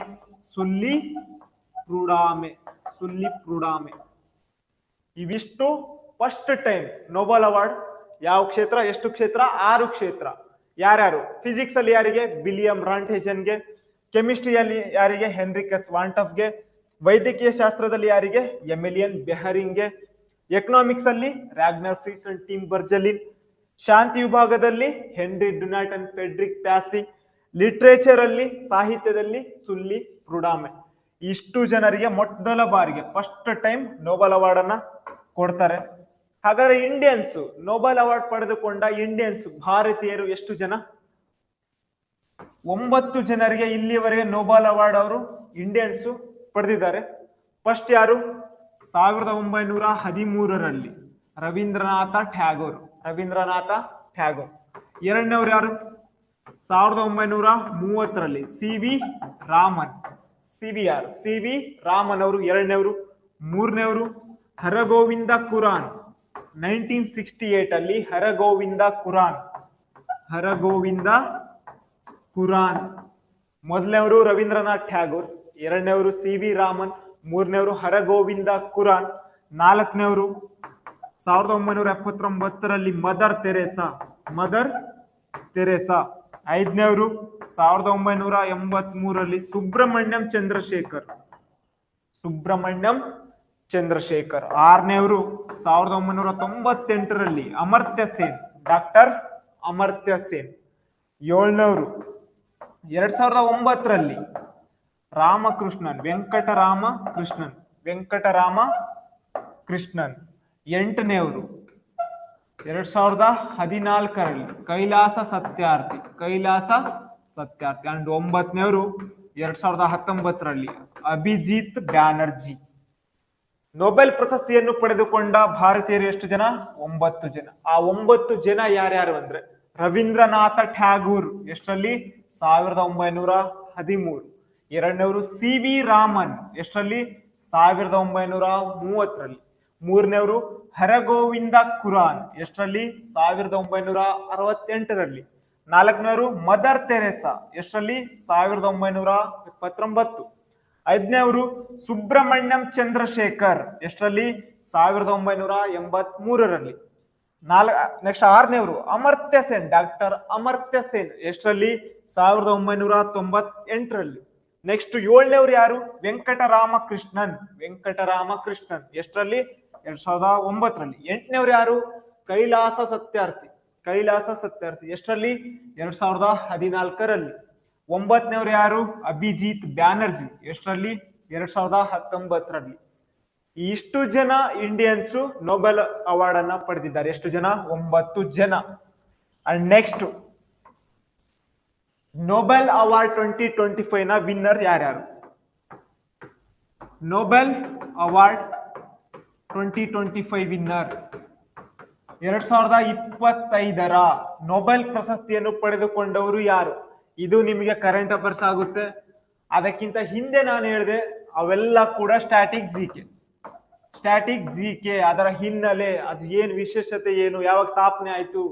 ಇವಿಷ್ಟು ಫಸ್ಟ್ ಟೈಮ್ ನೊಬೆಲ್ ಅವಾರ್ಡ್. ಯಾವ ಕ್ಷೇತ್ರ? ಎಷ್ಟು ಕ್ಷೇತ್ರ? 6 ಕ್ಷೇತ್ರ. ಯಾರ್ಯಾರು? ಫಿಸಿಕ್ಸ್ ಅಲ್ಲಿ ಯಾರಿಗೆ? ವಿಲಿಯಂ ರಾಂಟೇಜನ್ಗೆ. ಕೆಮಿಸ್ಟ್ರಿಯಲ್ಲಿ ಯಾರಿಗೆ? ಹೆನ್ರಿಕಸ್ ವಾಂಟಾಫ್ಗೆ. ವೈದ್ಯಕೀಯ ಶಾಸ್ತ್ರದಲ್ಲಿ ಯಾರಿಗೆ? ಎಮಿಲಿಯನ್ ಬೆಹರಿಂಗ್ಗೆ. ಎಕನಾಮಿಕ್ಸ್ ಅಲ್ಲಿ Ragnar Frisch and Tinbergen. ಶಾಂತಿ ವಿಭಾಗದಲ್ಲಿ Henry Dunant and Frederic Passy. Literature ಅಲ್ಲಿ, ಸಾಹಿತ್ಯದಲ್ಲಿ ಸುಲ್ಲಿ ಪ್ರುಡಾಮೆ. ಇಷ್ಟು ಜನರಿಗೆ ಮೊದಲ ಬಾರಿಗೆ ಫಸ್ಟ್ ಟೈಮ್ ನೊಬೆಲ್ ಅವಾರ್ಡ್ ಅನ್ನ ಕೊಡ್ತಾರೆ. ಹಾಗಾದ್ರೆ ಇಂಡಿಯನ್ಸ್, ನೊಬೆಲ್ ಅವಾರ್ಡ್ ಪಡೆದುಕೊಂಡ ಇಂಡಿಯನ್ಸ್ ಭಾರತೀಯರು ಎಷ್ಟು ಜನ? 9 ಜನರಿಗೆ ಇಲ್ಲಿವರೆಗೆ ನೊಬೆಲ್ ಅವಾರ್ಡ್ ಅವರು ಇಂಡಿಯನ್ಸ್ ಪಡೆದಿದ್ದಾರೆ. ಫಸ್ಟ್ ಯಾರು? 1913ರಲ್ಲಿ ರವೀಂದ್ರನಾಥ ಟ್ಯಾಗೋರ್. ಎರಡನೇವ್ರು ಯಾರು? 1930ರಲ್ಲಿ C V C V Raman ಅವರು ಎರಡನೇವರು. ಮೂರನೇವರು ಹರಗೋವಿಂದ ಖುರಾನ್, 1968 ಅಲ್ಲಿ ಹರಗೋವಿಂದ ಖುರಾನ್. ಮೊದಲನೇವರು ರವೀಂದ್ರನಾಥ್ ಟ್ಯಾಗೋರ್, ಎರಡನೇವರು ಸಿ ವಿ ರಾಮನ್, ಮೂರನೇವರು ಹರಗೋವಿಂದ ಖುರಾನ್. ನಾಲ್ಕನೇವರು 1979ರಲ್ಲಿ ಮದರ್ ತೆರೇಸಾ. ಐದನೇವರು 1983ರಲ್ಲಿ ಸುಬ್ರಹ್ಮಣ್ಯಂ ಚಂದ್ರಶೇಖರ್. ಆರನೇವರು 1998ರಲ್ಲಿ ಡಾಕ್ಟರ್ ಅಮರ್ತ್ಯ ಸೇನ್. ಏಳನೇವರು 2009ರಲ್ಲಿ ವೆಂಕಟರಾಮ ಕೃಷ್ಣನ್. ಎಂಟನೇವರು 2014ರಲ್ಲಿ ಕೈಲಾಸ ಸತ್ಯಾರ್ಥಿ. ಅಂಡ್ ಒಂಬತ್ತನೇವರು 2019ರಲ್ಲಿ ಅಭಿಜಿತ್ ಬ್ಯಾನರ್ಜಿ. ನೊಬೆಲ್ ಪ್ರಶಸ್ತಿಯನ್ನು ಪಡೆದುಕೊಂಡ ಭಾರತೀಯರು ಎಷ್ಟು ಜನ? 9 ಜನ. ಆ 9 ಜನ ಯಾರ್ಯಾರು ಅಂದ್ರೆ ರವೀಂದ್ರನಾಥ ಟ್ಯಾಗೂರ್, ಎಷ್ಟರಲ್ಲಿ? 1913. ಎರಡನೇವರು ಸಿ ವಿ ರಾಮನ್, ಎಷ್ಟರಲ್ಲಿ? 1930ರಲ್ಲಿ. ಮೂರನೇವರು ಹರಗೋವಿಂದ ಖುರಾನ್, ಎಷ್ಟರಲ್ಲಿ? 1968ರಲ್ಲಿ. ನಾಲ್ಕನೇವರು ಮದರ್ ತೆರೇಸಾ, ಎಷ್ಟರಲ್ಲಿ? 1929. ಐದನೇವರು ಸುಬ್ರಹ್ಮಣ್ಯಂ ಚಂದ್ರಶೇಖರ್, ಎಷ್ಟರಲ್ಲಿ? 1983ರಲ್ಲಿ. ನೆಕ್ಸ್ಟ್ ಆರನೇವರು ಡಾಕ್ಟರ್ ಅಮರ್ತ್ಯ ಸೇನ್, ಎಷ್ಟರಲ್ಲಿ? 1998ರಲ್ಲಿ. ನೆಕ್ಸ್ಟ್ ಏಳನೇವರು ಯಾರು? ವೆಂಕಟರಾಮ ಕೃಷ್ಣನ್, ಎಷ್ಟರಲ್ಲಿ? 2009ರಲ್ಲಿ. ಎಂಟನೇವರು ಯಾರು? ಕೈಲಾಸ ಸತ್ಯಾರ್ಥಿ, ಎಷ್ಟರಲ್ಲಿ? 2014ರಲ್ಲಿ. ಒಂಬತ್ತನೇವರು ಯಾರು? ಅಭಿಜಿತ್ ಬ್ಯಾನರ್ಜಿ, ಎಷ್ಟರಲ್ಲಿ? 2019ರಲ್ಲಿ. ಇಷ್ಟು ಜನ ಇಂಡಿಯನ್ಸ್ ನೊಬೆಲ್ ಅವಾರ್ಡ್ ಅನ್ನ ಪಡೆದಿದ್ದಾರೆ. ಎಷ್ಟು ಜನ? 9 ಜನ. ಅಂಡ್ ನೆಕ್ಸ್ಟ್ ನೊಬೆಲ್ ಅವಾರ್ಡ್ 2025 ನ ವಿನ್ನರ್ ಯಾರ್ಯಾರು? ನೊಬೆಲ್ ಅವಾರ್ಡ್ 2025 ವಿನ್ನರ್ 2025ರ ನೊಬೆಲ್ ಪ್ರಶಸ್ತಿಯನ್ನು ಪಡೆದುಕೊಂಡವರು ಯಾರು? ಇದು ನಿಮಗೆ ಕರೆಂಟ್ ಅಫೇರ್ಸ್ ಆಗುತ್ತೆ. ಅದಕ್ಕಿಂತ ಹಿಂದೆ ನಾನು ಹೇಳಿದೆ ಅವೆಲ್ಲ ಕೂಡ ಸ್ಟ್ಯಾಟಿಕ್ ಜಿಕೆ. ಅದರ ಹಿನ್ನೆಲೆ, ಅದು ಏನು ವಿಶೇಷತೆ, ಏನು ಯಾವಾಗ ಸ್ಥಾಪನೆ ಆಯ್ತು,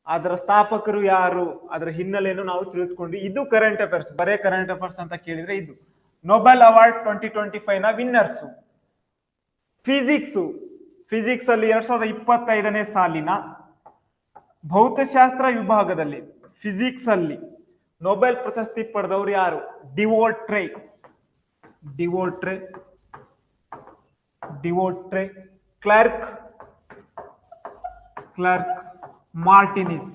ಅದರ ಸ್ಥಾಪಕರು ಯಾರು, ಅದರ ಹಿನ್ನೆಲೆಯನ್ನು ನಾವು ತಿಳಿದುಕೊಂಡ್ವಿ. ಇದು ಕರೆಂಟ್ ಅಫೇರ್ಸ್. ಬರೇ ಕರೆಂಟ್ ಅಫೇರ್ಸ್ ಅಂತ ಕೇಳಿದ್ರೆ ಇದು. ನೊಬೆಲ್ ಅವಾರ್ಡ್ 2025 ನ ವಿನ್ನರ್ಸ್ ಫಿಸಿಕ್ಸ್ ಅಲ್ಲಿ 2025ನೇ ಸಾಲಿನ ಭೌತಶಾಸ್ತ್ರ ವಿಭಾಗದಲ್ಲಿ ಫಿಸಿಕ್ಸ್ ಅಲ್ಲಿ ನೊಬೆಲ್ ಪ್ರಶಸ್ತಿ ಪಡೆದವರು ಯಾರು? ಡಿವೋಟ್ರೆ, ಕ್ಲಾರ್ಕ್, ಮಾರ್ಟಿನಿಸ್.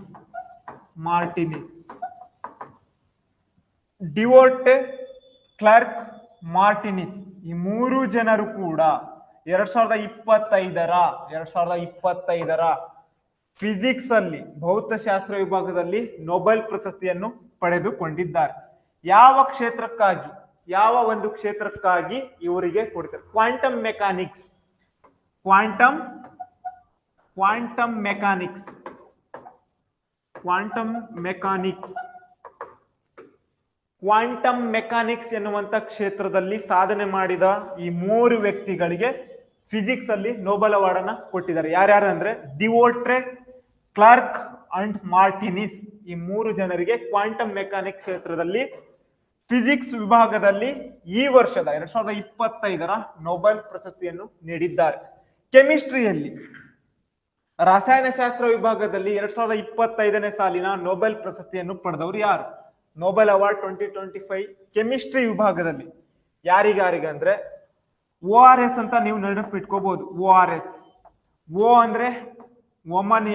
ಡಿವೋಟೆ, ಕ್ಲಾರ್ಕ್, ಮಾರ್ಟಿನಿಸ್ ಈ ಮೂರು ಜನರು ಕೂಡ 2025ರ ಫಿಸಿಕ್ಸ್ ಅಲ್ಲಿ ಭೌತಶಾಸ್ತ್ರ ವಿಭಾಗದಲ್ಲಿ ನೊಬೆಲ್ ಪ್ರಶಸ್ತಿಯನ್ನು ಪಡೆದುಕೊಂಡಿದ್ದಾರೆ. ಯಾವ ಒಂದು ಕ್ಷೇತ್ರಕ್ಕಾಗಿ ಇವರಿಗೆ ಕೊಡ್ತಾರೆ? ಕ್ವಾಂಟಮ್ ಮೆಕ್ಯಾನಿಕ್ಸ್ ಎನ್ನುವಂತ ಕ್ಷೇತ್ರದಲ್ಲಿ ಸಾಧನೆ ಮಾಡಿದ ಈ ಮೂರು ವ್ಯಕ್ತಿಗಳಿಗೆ ಫಿಸಿಕ್ಸ್ ಅಲ್ಲಿ ನೊಬೆಲ್ ಅವಾರ್ಡ್ ಅನ್ನ ಕೊಟ್ಟಿದ್ದಾರೆ. ಯಾರ್ಯಾರು ಅಂದ್ರೆ ಡಿವೋಟ್ರೆ, ಕ್ಲಾರ್ಕ್ ಅಂಡ್ ಮಾರ್ಟಿನಿಸ್. ಈ ಮೂರು ಜನರಿಗೆ ಕ್ವಾಂಟಮ್ ಮೆಕ್ಯಾನಿಕ್ಸ್ ಕ್ಷೇತ್ರದಲ್ಲಿ ಫಿಸಿಕ್ಸ್ ವಿಭಾಗದಲ್ಲಿ ಈ ವರ್ಷದ 2025ರ ನೊಬೆಲ್ ಪ್ರಶಸ್ತಿಯನ್ನು ನೀಡಿದ್ದಾರೆ. ಕೆಮಿಸ್ಟ್ರಿಯಲ್ಲಿ ರಸಾಯನಶಾಸ್ತ್ರ ವಿಭಾಗದಲ್ಲಿ 2025ನೇ ಸಾಲಿನ ನೊಬೆಲ್ ಪ್ರಶಸ್ತಿಯನ್ನು ಪಡೆದವರು ಯಾರು? ನೊಬೆಲ್ ಅವಾರ್ಡ್ 2025 ಕೆಮಿಸ್ಟ್ರಿ ವಿಭಾಗದಲ್ಲಿ ಯಾರಿಗಾರಿಗಂದ್ರೆ ORS ಅಂತ ನೀವು ನೆನಪಿಟ್ಕೋಬಹುದು. ORS. ಓ ಅಂದ್ರೆ ಒಮನ್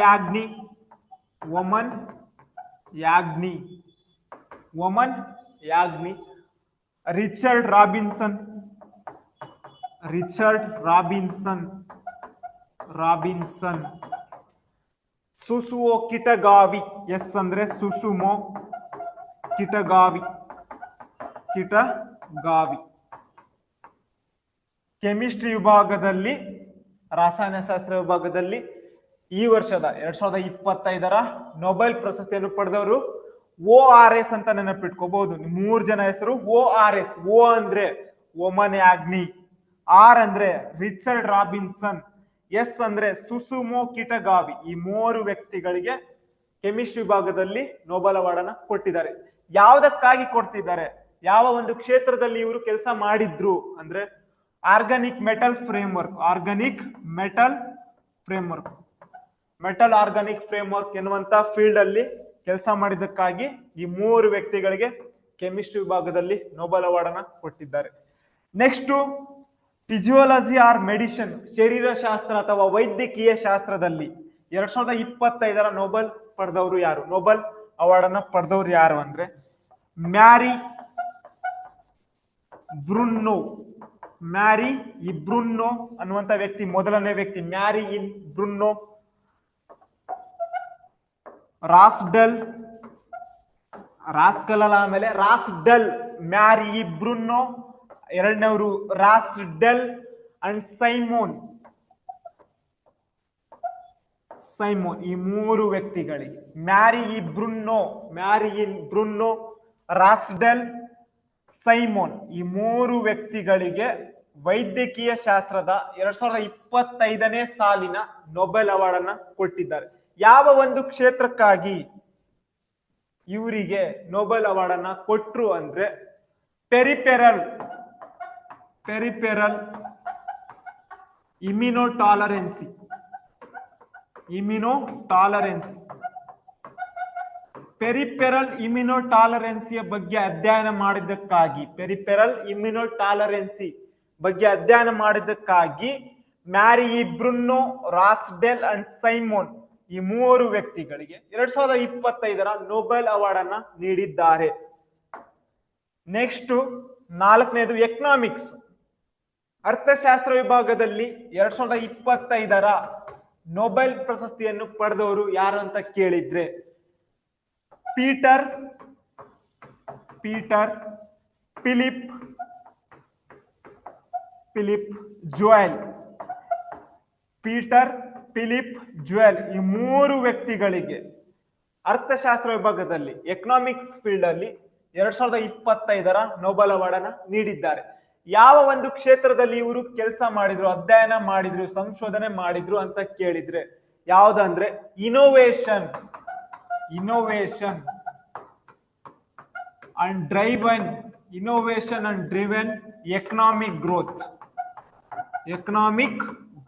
ಯಾಗ್ನಿ. Richard Robinson. Susumu Kitagawa. S ಅಂದ್ರೆ ಸುಸುಮೋ ಕಿಟಗಾವಿ. ಕೆಮಿಸ್ಟ್ರಿ ವಿಭಾಗದಲ್ಲಿ, ರಸಾಯನಶಾಸ್ತ್ರ ವಿಭಾಗದಲ್ಲಿ ಈ ವರ್ಷದ 2025ರ ನೊಬೆಲ್ ಪ್ರಶಸ್ತಿಯನ್ನು ಪಡೆದವರು ORS ಅಂತ ನೆನಪಿಟ್ಕೋಬಹುದು. 3 ಜನ ಹೆಸರು ORS. O ಅಂದ್ರೆ ಒಮನ್ ಯಾಗ್ನಿ, R ಅಂದ್ರೆ ರಿಚರ್ಡ್ ರಾಬಿನ್ಸನ್, S ಅಂದ್ರೆ ಸುಸುಮೋ ಕಿಟಗಾವಿ. ಈ 3 ವ್ಯಕ್ತಿಗಳಿಗೆ ಕೆಮಿಸ್ಟ್ರಿ ವಿಭಾಗದಲ್ಲಿ ನೊಬೆಲ್ ಅವಾರ್ಡ್ ಅನ್ನ ಕೊಟ್ಟಿದ್ದಾರೆ. ಯಾವುದಕ್ಕಾಗಿ ಕೊಡ್ತಿದ್ದಾರೆ, ಯಾವ ಒಂದು ಕ್ಷೇತ್ರದಲ್ಲಿ ಇವರು ಕೆಲಸ ಮಾಡಿದ್ರು ಅಂದ್ರೆ organic metal framework, metal organic framework ಎನ್ನುವಂತ ಫೀಲ್ಡ್ ಅಲ್ಲಿ ಕೆಲಸ ಮಾಡಿದ್ದಕ್ಕಾಗಿ ಈ 3 ವ್ಯಕ್ತಿಗಳಿಗೆ ಕೆಮಿಸ್ಟ್ರಿ ವಿಭಾಗದಲ್ಲಿ ನೊಬೆಲ್ ಅವಾರ್ಡ್ ಅನ್ನ ಕೊಟ್ಟಿದ್ದಾರೆ. ನೆಕ್ಸ್ಟ್ ಫಿಸಿಯೋಲಜಿ ಆರ್ ಮೆಡಿಸಿನ್, ಶರೀರಶಾಸ್ತ್ರ ಅಥವಾ ವೈದ್ಯಕೀಯ ಶಾಸ್ತ್ರದಲ್ಲಿ 2025 ನೊಬೆಲ್ ಪಡೆದವರು ಯಾರು, ನೊಬೆಲ್ ಅವಾರ್ಡ್ ಅನ್ನ ಪಡೆದವರು ಯಾರು ಅಂದ್ರೆ ಮ್ಯಾರಿ ಇಬ್ರುನ್ನೋ ಅನ್ನುವಂತ ವ್ಯಕ್ತಿ, ಮೊದಲನೇ ವ್ಯಕ್ತಿ Mary E Brunkow. Ramsdell, Mary E Brunkow, ಎರಡನೇವರು ರಾಸ್ಡೆಲ್ ಅಂಡ್ ಸೈಮೋನ್. ಈ 3 ವ್ಯಕ್ತಿಗಳಿಗೆ ಮ್ಯಾರಿ ಬ್ರುನ್ನೋ, ರಾಸ್ಡೆಲ್, ಸೈಮೋನ್, ಈ 3 ವ್ಯಕ್ತಿಗಳಿಗೆ ವೈದ್ಯಕೀಯ ಶಾಸ್ತ್ರದ 2025ನೇ ಸಾಲಿನ ನೊಬೆಲ್ ಅವಾರ್ಡ್ ಅನ್ನ ಕೊಟ್ಟಿದ್ದಾರೆ. ಯಾವ ಒಂದು ಕ್ಷೇತ್ರಕ್ಕಾಗಿ ಇವರಿಗೆ ನೊಬೆಲ್ ಅವಾರ್ಡ್ ಅನ್ನ ಕೊಟ್ರು ಅಂದ್ರೆ ಪೆರಿಪೆರಲ್ ಇಮ್ಯುನೋಟಾಲರೆನ್ಸಿ ಪೆರಿಪೆರಲ್ ಇಮ್ಯುನೋಟಾಲರೆನ್ಸಿಯ ಬಗ್ಗೆ ಅಧ್ಯಯನ ಮಾಡಿದ್ದಕ್ಕಾಗಿ ಮ್ಯಾರಿ ಇಬ್ರುನ್ನೋ, ರಾಸ್ಡೆಲ್ ಅಂಡ್ ಸೈಮೋನ್ ಈ 3 ವ್ಯಕ್ತಿಗಳಿಗೆ 2025 ನೊಬೆಲ್ ಅವಾರ್ಡ್ ಅನ್ನ ನೀಡಿದ್ದಾರೆ. ನೆಕ್ಸ್ಟ್ 4ನೇದು ಎಕನಾಮಿಕ್ಸ್, ಅರ್ಥಶಾಸ್ತ್ರ ವಿಭಾಗದಲ್ಲಿ 2025 ನೊಬೆಲ್ ಪ್ರಶಸ್ತಿಯನ್ನು ಪಡೆದವರು ಯಾರು ಅಂತ ಕೇಳಿದ್ರೆ ಪೀಟರ್ ಫಿಲಿಪ್ ಜುಯೆಲ್. ಈ 3 ವ್ಯಕ್ತಿಗಳಿಗೆ ಅರ್ಥಶಾಸ್ತ್ರ ವಿಭಾಗದಲ್ಲಿ ಎಕನಾಮಿಕ್ಸ್ ಫೀಲ್ಡ್ ಅಲ್ಲಿ 2025 ನೊಬೆಲ್ ಅವಾರ್ಡ್ ಅನ್ನ ನೀಡಿದ್ದಾರೆ. ಯಾವ ಒಂದು ಕ್ಷೇತ್ರದಲ್ಲಿ ಇವರು ಕೆಲಸ ಮಾಡಿದ್ರು, ಅಧ್ಯಯನ ಮಾಡಿದ್ರು, ಸಂಶೋಧನೆ ಮಾಡಿದ್ರು ಅಂತ ಕೇಳಿದ್ರೆ ಯಾವ್ದಂದ್ರೆ innovation and driven economic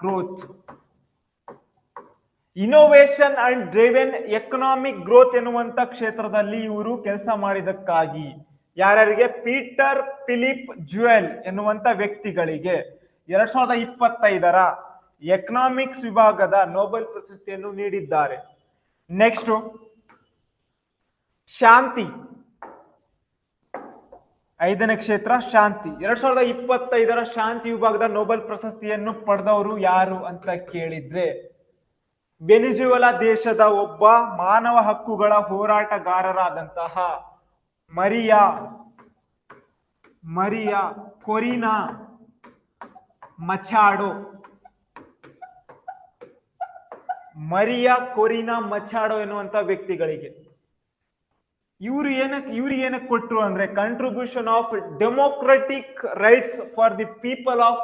growth. Innovation and driven economic growth ಎನ್ನುವಂತ ಕ್ಷೇತ್ರದಲ್ಲಿ ಇವರು ಕೆಲಸ ಮಾಡಿದಕ್ಕಾಗಿ ಯಾರ್ಯಾರಿಗೆ ಪೀಟರ್ ಫಿಲಿಪ್ ಜುಯೆಲ್ ಎನ್ನುವಂತ ವ್ಯಕ್ತಿಗಳಿಗೆ 2025 ಎಕನಾಮಿಕ್ಸ್ ವಿಭಾಗದ ನೊಬೆಲ್ ಪ್ರಶಸ್ತಿಯನ್ನು ನೀಡಿದ್ದಾರೆ. ನೆಕ್ಸ್ಟ್ ಶಾಂತಿ, 5ನೇ ಕ್ಷೇತ್ರ ಶಾಂತಿ. 2025 ಶಾಂತಿ ವಿಭಾಗದ ನೊಬೆಲ್ ಪ್ರಶಸ್ತಿಯನ್ನು ಪಡೆದವರು ಯಾರು ಅಂತ ಕೇಳಿದ್ರೆ ವೆನಿಜುವೆಲಾ ದೇಶದ ಒಬ್ಬ ಮಾನವ ಹಕ್ಕುಗಳ ಹೋರಾಟಗಾರರಾದಂತಹ ಮರಿಯಾ ಕೊರಿನಾ ಮಚಾಡೋ ಎನ್ನುವಂತ ವ್ಯಕ್ತಿಗಳಿಗೆ ಇವ್ರು ಏನಕ್ಕೆ ಕೊಟ್ರು ಅಂದ್ರೆ contribution of democratic rights for the people of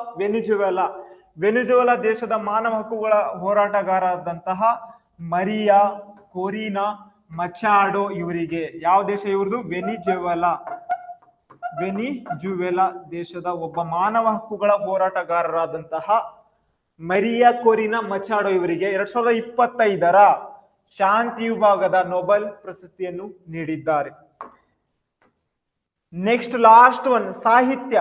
Venezuela ದೇಶದ ಮಾನವ ಹಕ್ಕುಗಳ ಹೋರಾಟಗಾರರಾದಂತಹ ಮರಿಯಾ ಕೊರಿನಾ ಮಚಾಡೋ ಇವರಿಗೆ, ಯಾವ ದೇಶ ಇವ್ರದ್ದು, ವೆನಿಜುವೆಲಾ ದೇಶದ ಒಬ್ಬ ಮಾನವ ಹಕ್ಕುಗಳ ಹೋರಾಟಗಾರರಾದಂತಹ ಮರಿಯಾ ಕೊರಿನಾ ಮಚಾಡೋ ಇವರಿಗೆ 2025 ಶಾಂತಿ ವಿಭಾಗದ ನೊಬೆಲ್ ಪ್ರಶಸ್ತಿಯನ್ನು ನೀಡಿದ್ದಾರೆ. ನೆಕ್ಸ್ಟ್ ಲಾಸ್ಟ್ ಒನ್ ಸಾಹಿತ್ಯ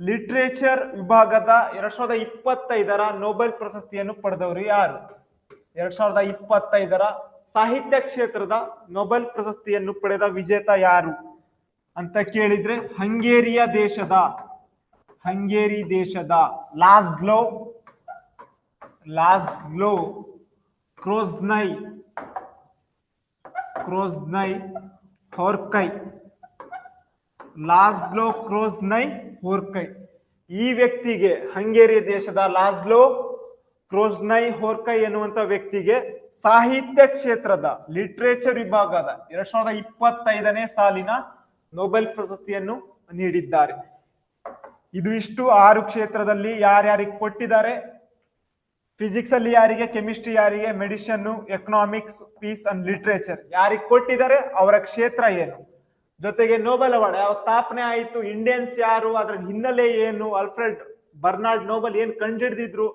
ಲಿಟ್ರೇಚರ್ ವಿಭಾಗದ 2025 ನೊಬೆಲ್ ಪ್ರಶಸ್ತಿಯನ್ನು ಪಡೆದವರು ಯಾರು, 2025 ಸಾಹಿತ್ಯ ಕ್ಷೇತ್ರದ ನೊಬೆಲ್ ಪ್ರಶಸ್ತಿಯನ್ನು ಪಡೆದ ವಿಜೇತ ಯಾರು ಅಂತ ಕೇಳಿದ್ರೆ ಹಂಗೇರಿ ದೇಶದ ಲಾಸ್ಲೋ ಕ್ರೋಜ್ನೈ ಹೋರ್ಕೈ. ಈ ವ್ಯಕ್ತಿಗೆ ಹಂಗೇರಿ ದೇಶದ ಲಾಸ್ಲೋ ಕ್ರೋಜ್ನೈ ಹೋರ್ಕೈ ಎನ್ನುವಂತ ವ್ಯಕ್ತಿಗೆ ಸಾಹಿತ್ಯ ಕ್ಷೇತ್ರದ ಲಿಟ್ರೇಚರ್ ವಿಭಾಗದ 2025ನೇ ಸಾಲಿನ ನೊಬೆಲ್ ಪ್ರಶಸ್ತಿಯನ್ನು ನೀಡಿದ್ದಾರೆ. ಇದು ಇಷ್ಟು 6 ಕ್ಷೇತ್ರದಲ್ಲಿ ಯಾರ್ಯಾರಿಗೆ ಕೊಟ್ಟಿದ್ದಾರೆ, ಫಿಸಿಕ್ಸ್ ಅಲ್ಲಿ ಯಾರಿಗೆ, ಕೆಮಿಸ್ಟ್ರಿ ಯಾರಿಗೆ, medicine, economics, piece and literature ಯಾರಿಗೆ ಕೊಟ್ಟಿದ್ದಾರೆ, ಅವರ ಕ್ಷೇತ್ರ ಏನು, ಜೊತೆಗೆ ನೊಬೆಲ್ ಅವಾರ್ಡ್ ಯಾವ ಸ್ಥಾಪನೆ ಆಯಿತು, ಇಂಡಿಯನ್ಸ್ ಯಾರು, ಅದರ ಹಿನ್ನೆಲೆ ಏನು, ಆಲ್ಫ್ರೆಡ್ ಬರ್ನಾರ್ಡ್ ನೊಬೆಲ್ ಏನ್ ಕಂಡುಹಿಡಿದಿದ್ರು,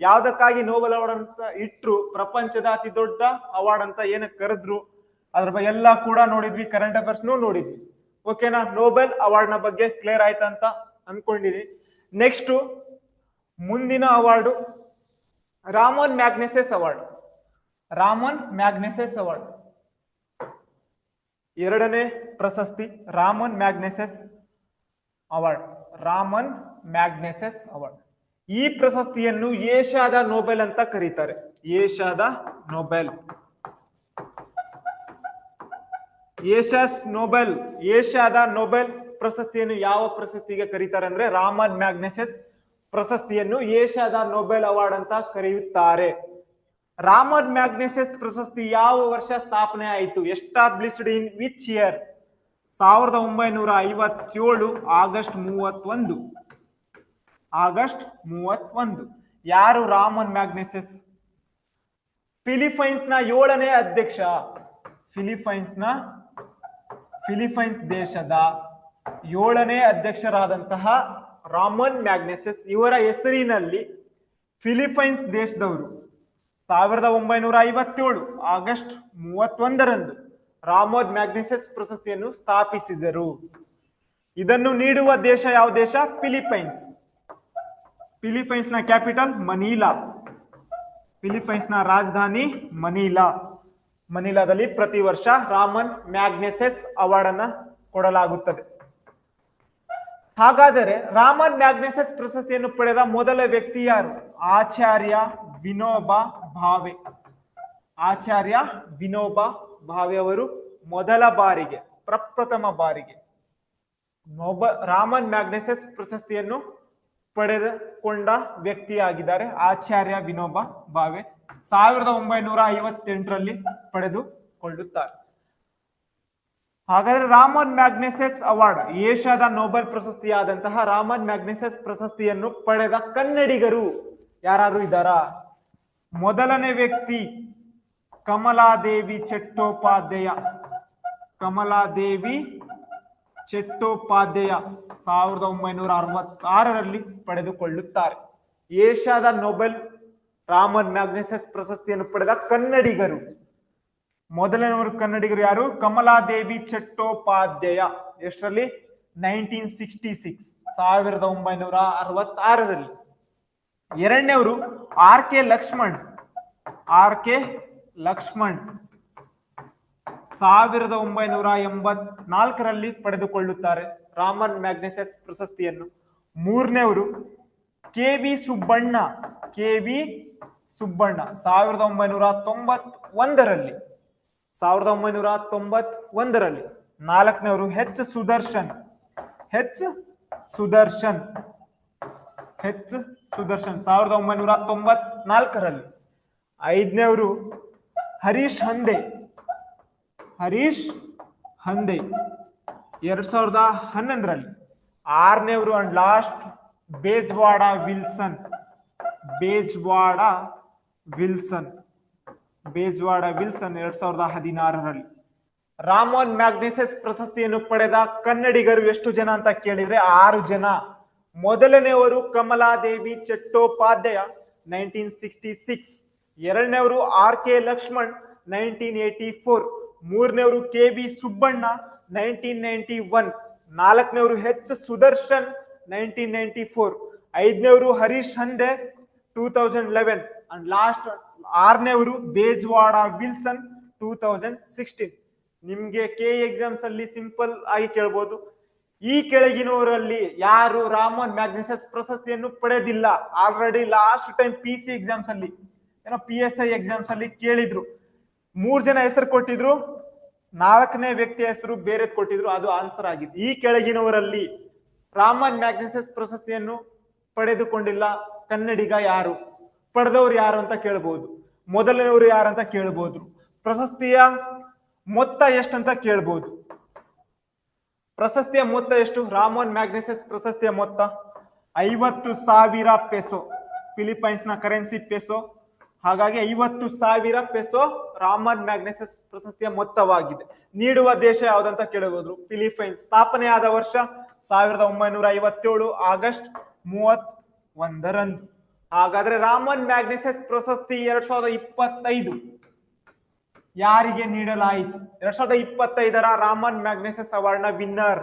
ಯಾವ್ದಕ್ಕಾಗಿ ನೊಬೆಲ್ ಅವಾರ್ಡ್ ಅಂತ ಇಟ್ರು, ಪ್ರಪಂಚದ ಅತಿ ದೊಡ್ಡ ಅವಾರ್ಡ್ ಅಂತ ಏನಕ್ಕೆ ಕರೆದ್ರು, ಅದ್ರ ಬಗ್ಗೆ ಎಲ್ಲ ಕೂಡ ನೋಡಿದ್ವಿ. ಕರೆಂಟ್ ಅಫೇರ್ಸ್ ನೋಡಿದ್ವಿ. ಓಕೆನಾ? ನೊಬೆಲ್ ಅವಾರ್ಡ್ ನ ಬಗ್ಗೆ ಕ್ಲಿಯರ್ ಆಯ್ತಂತ ಅನ್ಕೊಂಡಿದೀನಿ. ನೆಕ್ಸ್ಟ್ ಮುಂದಿನ award Ramon Magsaysay award. Ramon Magsaysay award ಎರಡನೇ ಪ್ರಶಸ್ತಿ Ramon Magsaysay award. Ramon Magsaysay award ಈ ಪ್ರಶಸ್ತಿಯನ್ನು ಏಷ್ಯಾದ ನೊಬೆಲ್ ಅಂತ ಕರೀತಾರೆ. ಏಷ್ಯಾದ ನೊಬೆಲ್, ಏಷ್ಯಾದ ನೊಬೆಲ್ ಪ್ರಶಸ್ತಿಯನ್ನು ಯಾವ ಪ್ರಶಸ್ತಿಗೆ ಕರೀತಾರೆ ಅಂದ್ರೆ ರಾಮನ್ ಮ್ಯಾಗ್ನೆಸೆಸ್ ಪ್ರಶಸ್ತಿಯನ್ನು ಏಷ್ಯಾದ ನೊಬೆಲ್ ಅವಾರ್ಡ್ ಅಂತ ಕರೆಯುತ್ತಾರೆ. ರಾಮನ್ ಮ್ಯಾಗ್ನೆಸೆಸ್ ಪ್ರಶಸ್ತಿ ಯಾವ ವರ್ಷ ಸ್ಥಾಪನೆ ಆಯಿತು? Established in which year? 1957 August 31. August 31. ಯಾರು ರಾಮನ್ ಮ್ಯಾಗ್ನೆಸೆಸ್? ಫಿಲಿಪೈನ್ಸ್ ನ 7ನೇ ಅಧ್ಯಕ್ಷ, ಫಿಲಿಪೈನ್ಸ್ ದೇಶದ 7ನೇ ಅಧ್ಯಕ್ಷರಾದಂತಹ ರಾಮನ್ ಮ್ಯಾಗ್ನೆಸೆಸ್ ಇವರ ಹೆಸರಿನಲ್ಲಿ ಫಿಲಿಪೈನ್ಸ್ ದೇಶದವರು 1957 ಆಗಸ್ಟ್ 31ರಂದು ರಾಮನ್ ಮ್ಯಾಗ್ನೆಸೆಸ್ ಪ್ರಶಸ್ತಿಯನ್ನು ಸ್ಥಾಪಿಸಿದರು. ಇದನ್ನು ನೀಡುವ ದೇಶ ಯಾವ ದೇಶ? ಫಿಲಿಪೈನ್ಸ್. ಫಿಲಿಪೈನ್ಸ್ ನ ಕ್ಯಾಪಿಟಲ್ ಮನೀಲಾ, ಫಿಲಿಪೈನ್ಸ್ ನ ರಾಜಧಾನಿ ಮನೀಲಾ. ಮನೀಲಾದಲ್ಲಿ ಪ್ರತಿ ವರ್ಷ ರಾಮನ್ ಮ್ಯಾಗ್ನೆಸೆಸ್ ಅವಾರ್ಡ್ ಅನ್ನ ಕೊಡಲಾಗುತ್ತದೆ. ಹಾಗಾದರೆ ರಾಮನ್ ಮ್ಯಾಗ್ನೆಸೆಸ್ ಪ್ರಶಸ್ತಿಯನ್ನು ಪಡೆದ ಮೊದಲ ವ್ಯಕ್ತಿ ಯಾರು? ಆಚಾರ್ಯ ವಿನೋಬಾ ಭಾವೆ. ಆಚಾರ್ಯ ವಿನೋಬಾ ಭಾವೆ ಅವರು ಮೊದಲ ಬಾರಿಗೆ, ಪ್ರಪ್ರಥಮ ಬಾರಿಗೆ ರಾಮನ್ ಮ್ಯಾಗ್ನೆಸೆಸ್ ಪ್ರಶಸ್ತಿಯನ್ನು ಪಡೆದುಕೊಂಡ ವ್ಯಕ್ತಿಯಾಗಿದ್ದಾರೆ. ಆಚಾರ್ಯ ವಿನೋಬಾ ಭಾವೆ 1958ರಲ್ಲಿ ಪಡೆದುಕೊಳ್ಳುತ್ತಾರೆ. ಹಾಗಾದ್ರೆ ರಾಮನ್ ಮ್ಯಾಗ್ನೆಸೆಸ್ ಅವಾರ್ಡ್ ಏಷ್ಯಾದ ನೊಬೆಲ್ ಪ್ರಶಸ್ತಿಯಾದಂತಹ ರಾಮನ್ ಮ್ಯಾಗ್ನೆಸೆಸ್ ಪ್ರಶಸ್ತಿಯನ್ನು ಪಡೆದ ಕನ್ನಡಿಗರು ಯಾರಾದ್ರೂ ಇದ್ದಾರಾ? ಮೊದಲನೇ ವ್ಯಕ್ತಿ ಕಮಲಾದೇವಿ ಚಟ್ಟೋಪಾಧ್ಯಾಯ. ಕಮಲಾದೇವಿ ಚಟ್ಟೋಪಾಧ್ಯಾಯ 1966ರಲ್ಲಿ ಪಡೆದುಕೊಳ್ಳುತ್ತಾರೆ. ಏಷ್ಯಾದ ನೊಬೆಲ್ ರಾಮನ್ ಮ್ಯಾಗ್ನೆಸೆಸ್ ಪ್ರಶಸ್ತಿಯನ್ನು ಪಡೆದ ಕನ್ನಡಿಗರು, ಮೊದಲನೆಯವರು ಕನ್ನಡಿಗರು ಯಾರು? ಕಮಲಾದೇವಿ ಚಟ್ಟೋಪಾಧ್ಯಾಯ. ಎಷ್ಟರಲ್ಲಿ? 1966, 1966ರಲ್ಲಿ. ಎರಡನೇವರು R K Laxman. R K Laxman 1984ರಲ್ಲಿ ಪಡೆದುಕೊಳ್ಳುತ್ತಾರೆ ರಾಮನ್ ಮ್ಯಾಗ್ನೆಸೆಸ್ ಪ್ರಶಸ್ತಿಯನ್ನು. ಮೂರನೇವರು K V Subbanna. K V Subbanna 1991ರಲ್ಲಿ. 1991ರಲ್ಲಿ. ನಾಲ್ಕನೇವರು ಎಚ್ ಸುದರ್ಶನ್. ಎಚ್ ಸುದರ್ಶನ್ 1994ರಲ್ಲಿ. ಐದನೇವರು ಹರೀಶ್ ಹಂದೆ. ಹರೀಶ್ ಹಂದೆ 2011ರಲ್ಲಿ. ಆರನೇವರು ಅಂಡ್ ಲಾಸ್ಟ್ ಬೇಜ್ವಾಡ ವಿಲ್ಸನ್. ಬೇಜ್ವಾಡ ವಿಲ್ಸನ್ 2016ರಲ್ಲಿ. ರಾಮನ್ ಮ್ಯಾಗ್ನೆಸೆಸ್ ಪ್ರಶಸ್ತಿಯನ್ನು ಪಡೆದ ಕನ್ನಡಿಗರು ಎಷ್ಟು ಜನ ಅಂತ ಕೇಳಿದ್ರೆ 6 ಜನ. ಮೊದಲನೆಯವರು ಕಮಲಾದೇವಿ ಚಟ್ಟೋಪಾಧ್ಯಾಯ 1966. ಎರಡನೇವರು R K Laxman 1984. ಮೂರನೇವರು K V Subbanna 1991. ನಾಲ್ಕನೇವರು ಎಚ್ ಸುದರ್ಶನ್ 1994. ಐದನೇವರು ಹರೀಶ್ ಹಂದೆ 2011. ಅಂಡ್ ಲಾಸ್ಟ್ ಆರನೇವರು ಬೇಜ್ವಾಡ ವಿಲ್ಸನ್ 2016. ನಿಮ್ಗೆ ಕೆ ಎಕ್ಸಾಮ್ಸ್ ಅಲ್ಲಿ ಸಿಂಪಲ್ ಆಗಿ ಕೇಳ್ಬೋದು, ಈ ಕೆಳಗಿನವರಲ್ಲಿ ಯಾರು ರಾಮನ್ ಮ್ಯಾಗ್ನೆಸೆಸ್ ಪ್ರಶಸ್ತಿಯನ್ನು ಪಡೆದಿಲ್ಲ? Already last time P C exams ಅಲ್ಲಿ ಏನೋ PSI ಎಕ್ಸಾಮ್ಸ್ ಅಲ್ಲಿ ಕೇಳಿದ್ರು. 3 ಜನ ಹೆಸರು ಕೊಟ್ಟಿದ್ರು, 4ನೇ ವ್ಯಕ್ತಿಯ ಹೆಸರು ಬೇರೆ ಕೊಟ್ಟಿದ್ರು, ಅದು ಆನ್ಸರ್ ಆಗಿತ್ತು. ಈ ಕೆಳಗಿನವರಲ್ಲಿ ರಾಮನ್ ಮ್ಯಾಗ್ನೆಸೆಸ್ ಪ್ರಶಸ್ತಿಯನ್ನು ಪಡೆದುಕೊಂಡಿಲ್ಲ ಕನ್ನಡಿಗ ಯಾರು? ಪಡೆದವರು ಯಾರು ಅಂತ ಕೇಳ್ಬೋದು. ಮೊದಲನೆಯವರು ಯಾರಂತ ಕೇಳ್ಬೋದು. ಪ್ರಶಸ್ತಿಯ ಮೊತ್ತ ಎಷ್ಟಂತ ಕೇಳ್ಬೋದು. ಪ್ರಶಸ್ತಿಯ ಮೊತ್ತ ಎಷ್ಟು? ರಾಮೋನ್ ಮ್ಯಾಗ್ನೆಸಸ್ ಪ್ರಶಸ್ತಿಯ ಮೊತ್ತ 50,000 ಪೆಸೋ. ಫಿಲಿಪೈನ್ಸ್ ನ ಕರೆನ್ಸಿ ಪೆಸೋ. ಹಾಗಾಗಿ 50,000 ಪೆಸೋ ರಾಮನ್ ಮ್ಯಾಗ್ನೆಸಸ್ ಪ್ರಶಸ್ತಿಯ ಮೊತ್ತವಾಗಿದೆ. ನೀಡುವ ದೇಶ ಯಾವ್ದಂತ ಕೇಳಬಹುದು. ಫಿಲಿಪೈನ್ಸ್. ಸ್ಥಾಪನೆಯಾದ ವರ್ಷ 1957 ಆಗಸ್ಟ್ 31ರಂದು. ಹಾಗಾದ್ರೆ ರಾಮನ್ ಮ್ಯಾಗ್ನೆಸಸ್ ಪ್ರಶಸ್ತಿ 2025 ಯಾರಿಗೆ ನೀಡಲಾಯಿತು? 2025ರ ರಾಮನ್ ಮ್ಯಾಗ್ನೆಸಸ್ ಅವಾರ್ಡ್ ನ ವಿನ್ನರ್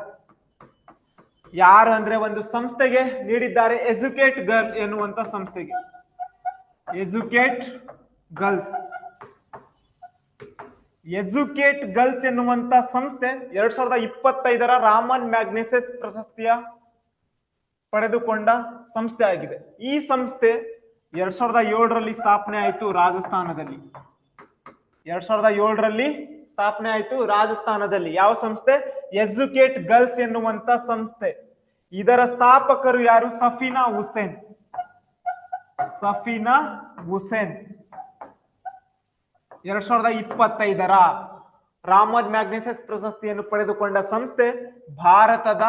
ಯಾರು ಅಂದ್ರೆ ಒಂದು ಸಂಸ್ಥೆಗೆ ನೀಡಿದ್ದಾರೆ. ಎಜುಕೇಟ್ ಗರ್ಲ್ ಎನ್ನುವಂತ ಸಂಸ್ಥೆಗೆ. Educate girls. ಎಜುಕೇಟ್ ಗರ್ಲ್ಸ್ ಎನ್ನುವಂತ ಸಂಸ್ಥೆ 2025ರ ರಾಮನ್ ಮ್ಯಾಗ್ನೆಸಸ್ ಪ್ರಶಸ್ತಿಯ ಪಡೆದುಕೊಂಡ ಸಂಸ್ಥೆ ಆಗಿದೆ. ಈ ಸಂಸ್ಥೆ 2007ರಲ್ಲಿ ಸ್ಥಾಪನೆ ಆಯಿತು ರಾಜಸ್ಥಾನದಲ್ಲಿ. 2007ರಲ್ಲಿ ಸ್ಥಾಪನೆ ಆಯಿತು ರಾಜಸ್ಥಾನದಲ್ಲಿ. ಯಾವ ಸಂಸ್ಥೆ? ಎಜುಕೇಟ್ ಗರ್ಲ್ಸ್ ಎನ್ನುವಂತ ಸಂಸ್ಥೆ. ಇದರ ಸ್ಥಾಪಕರು ಯಾರು? ಸಫೀನಾ ಹುಸೇನ್. ಸಫೀನಾ ಹುಸೇನ್. 2025ರ ರಾಮನ್ ಮ್ಯಾಗ್ನೆಸಸ್ ಪ್ರಶಸ್ತಿಯನ್ನು ಪಡೆದುಕೊಂಡ ಸಂಸ್ಥೆ ಭಾರತದ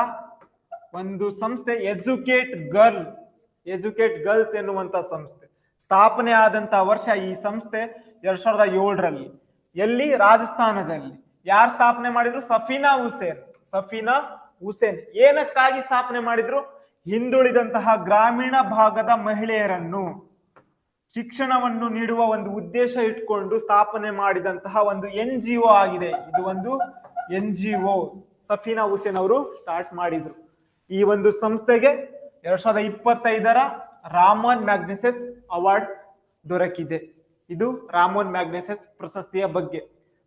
ಒಂದು ಸಂಸ್ಥೆ. ಎಜುಕೇಟ್ ಗರ್ಲ್ಸ್ ಎನ್ನುವಂತ ಸಂಸ್ಥೆ. ಸ್ಥಾಪನೆ ಆದಂತ ವರ್ಷ ಈ ಸಂಸ್ಥೆ 2007ರಲ್ಲಿ. ಎಲ್ಲಿ? ರಾಜಸ್ಥಾನದಲ್ಲಿ. ಯಾರು ಸ್ಥಾಪನೆ ಮಾಡಿದ್ರು? ಸಫೀನಾ ಹುಸೇನ್. ಏನಕ್ಕಾಗಿ ಸ್ಥಾಪನೆ ಮಾಡಿದ್ರು? ಹಿಂದುಳಿದಂತಹ ಗ್ರಾಮೀಣ ಭಾಗದ ಮಹಿಳೆಯರನ್ನು ಶಿಕ್ಷಣವನ್ನು ನೀಡುವ ಒಂದು ಉದ್ದೇಶ ಇಟ್ಕೊಂಡು ಸ್ಥಾಪನೆ ಮಾಡಿದಂತಹ ಒಂದು NGO ಆಗಿದೆ. ಇದು ಒಂದು NGO. ಸಫೀನಾ ಹುಸೇನ್ ಅವರು ಸ್ಟಾರ್ಟ್ ಮಾಡಿದ್ರು. ಈ ಒಂದು ಸಂಸ್ಥೆಗೆ 2025ರ ರಾಮನ್ ಮ್ಯಾಗ್ನೆಸಸ್ ಅವಾರ್ಡ್ ದೊರಕಿದೆ. ಇದು ರಾಮನ್ ಮ್ಯಾಗ್ನೆಸಸ್ ಪ್ರಶಸ್ತಿಯ ಬಗ್ಗೆ.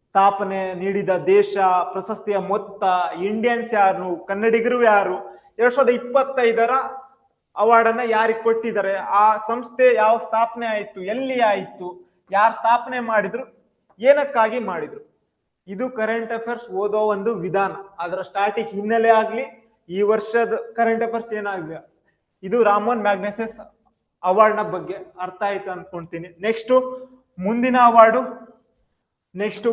ಸ್ಥಾಪನೆ, ನೀಡಿದ ದೇಶ, ಪ್ರಶಸ್ತಿಯ ಮೊತ್ತ, ಇಂಡಿಯನ್ಸ್ ಯಾರು, ಕನ್ನಡಿಗರು ಯಾರು, 2025ರ ಅವಾರ್ಡ್ ಅನ್ನ ಯಾರಿಗೆ ಕೊಟ್ಟಿದ್ದಾರೆ, ಆ ಸಂಸ್ಥೆ ಯಾವ ಸ್ಥಾಪನೆ ಆಯಿತು, ಎಲ್ಲಿ ಆಯಿತು, ಯಾರು ಸ್ಥಾಪನೆ ಮಾಡಿದ್ರು, ಏನಕ್ಕಾಗಿ ಮಾಡಿದ್ರು. ಇದು ಕರೆಂಟ್ ಅಫೇರ್ಸ್ ಓದೋ ಒಂದು ವಿಧಾನ. ಅದರ ಸ್ಟಾರ್ಟಿಂಗ್ ಹಿನ್ನೆಲೆ ಆಗ್ಲಿ, ಈ ವರ್ಷದ ಕರೆಂಟ್ ಅಫೇರ್ಸ್ ಏನಾಗಿದೆ, ಇದು ರಾಮನ್ ಮ್ಯಾಗ್ನೆಸಸ್ ಅವಾರ್ಡ್ ನ ಬಗ್ಗೆ ಅರ್ಥ ಆಯ್ತು ಅನ್ಕೊಂತೀನಿ. ನೆಕ್ಸ್ಟ್ ಮುಂದಿನ award. Next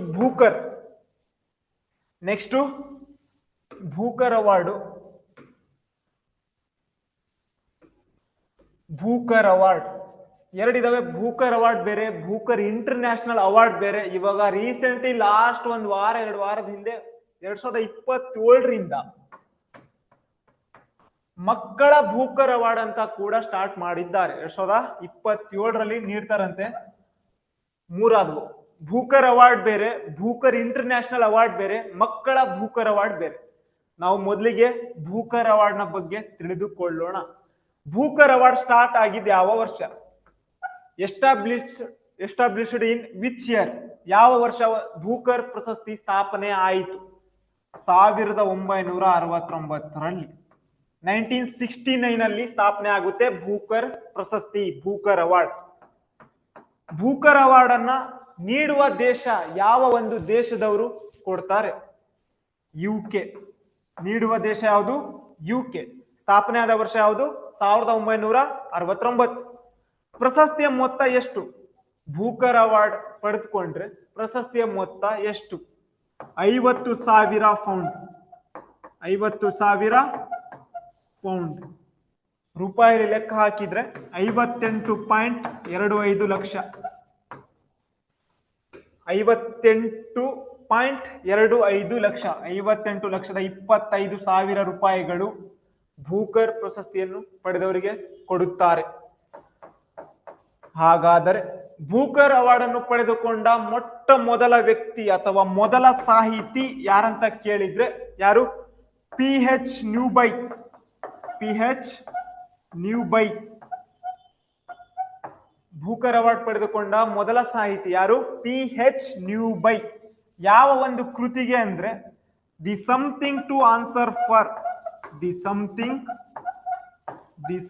Booker award. Booker award ಎರಡಿದಾವೆ. ಭೂಕರ್ ಅವಾರ್ಡ್ ಬೇರೆ, ಭೂಕರ್ ಇಂಟರ್ ನ್ಯಾಷನಲ್ ಅವಾರ್ಡ್ ಬೇರೆ. ಇವಾಗ ರೀಸೆಂಟ್ಲಿ ಲಾಸ್ಟ್ ಒಂದು ವಾರ 2 ವಾರದ ಹಿಂದೆ 2027ರಿಂದ ಮಕ್ಕಳ ಭೂಕರ್ ಅವಾರ್ಡ್ ಅಂತ ಕೂಡ ಸ್ಟಾರ್ಟ್ ಮಾಡಿದ್ದಾರೆ. 2027ರಲ್ಲಿ ನೀಡ್ತಾರಂತೆ. 3 ಆದವು. ಭೂಕರ್ ಅವಾರ್ಡ್ ಬೇರೆ, ಭೂಕರ್ ಇಂಟರ್ ನ್ಯಾಷನಲ್ ಅವಾರ್ಡ್ ಬೇರೆ, ಮಕ್ಕಳ ಭೂಕರ್ ಅವಾರ್ಡ್ ಬೇರೆ. ನಾವು ಮೊದಲಿಗೆ ಭೂಕರ್ ಅವಾರ್ಡ್ ನ ಬಗ್ಗೆ ತಿಳಿದುಕೊಳ್ಳೋಣ. ಭೂಕರ್ ಅವಾರ್ಡ್ ಸ್ಟಾರ್ಟ್ ಆಗಿದ್ದು ಯಾವ ವರ್ಷ? Established in which year? ಯಾವ ವರ್ಷ ಭೂಕರ್ ಪ್ರಶಸ್ತಿ ಸ್ಥಾಪನೆ ಆಯಿತು? 1969ರಲ್ಲಿ. 1969ನಲ್ಲಿ ಸ್ಥಾಪನೆ ಆಗುತ್ತೆ ಭೂಕರ್ ಪ್ರಶಸ್ತಿ, ಭೂಕರ್ ಅವಾರ್ಡ್. ಭೂಕರ್ ಅವಾರ್ಡ್ ಅನ್ನ ನೀಡುವ ದೇಶ ಯಾವ ಒಂದು ದೇಶದವರು ಕೊಡ್ತಾರೆ? UK. ನೀಡುವ ದೇಶ ಯಾವುದು? UK. ಸ್ಥಾಪನೆ ಆದ ವರ್ಷ ಯಾವುದು? 1969. ಪ್ರಶಸ್ತಿಯ ಮೊತ್ತ ಎಷ್ಟು? ಭೂಕರ್ ಅವಾರ್ಡ್ ಪಡೆದುಕೊಂಡ್ರೆ ಪ್ರಶಸ್ತಿಯ ಮೊತ್ತ ಎಷ್ಟು? 50,000 ಪೌಂಡ್. 50,000 ಪೌಂಡ್. ರೂಪಾಯಿ ಲೆಕ್ಕ ಹಾಕಿದ್ರೆ 58.25 ಲಕ್ಷ. 58.25 ಲಕ್ಷ. 58,25,000 ರೂಪಾಯಿಗಳು ಭೂಕರ್ ಪ್ರಶಸ್ತಿಯನ್ನು ಪಡೆದವರಿಗೆ ಕೊಡುತ್ತಾರೆ. ಹಾಗಾದರೆ ಭೂಕರ್ ಅವಾರ್ಡ್ ಅನ್ನು ಪಡೆದುಕೊಂಡ ಮೊಟ್ಟ ಮೊದಲ ವ್ಯಕ್ತಿ ಅಥವಾ ಮೊದಲ ಸಾಹಿತಿ ಯಾರಂತ ಕೇಳಿದ್ರೆ ಯಾರು? PH ನ್ಯೂಬೈ. ಭೂಕರ್ ಅವಾರ್ಡ್ ಪಡೆದುಕೊಂಡ ಮೊದಲ ಸಾಹಿತಿ ಯಾರು? PH ನ್ಯೂಬೈ. ಯಾವ ಒಂದು ಕೃತಿಗೆ ಅಂದ್ರೆ the something to answer for. The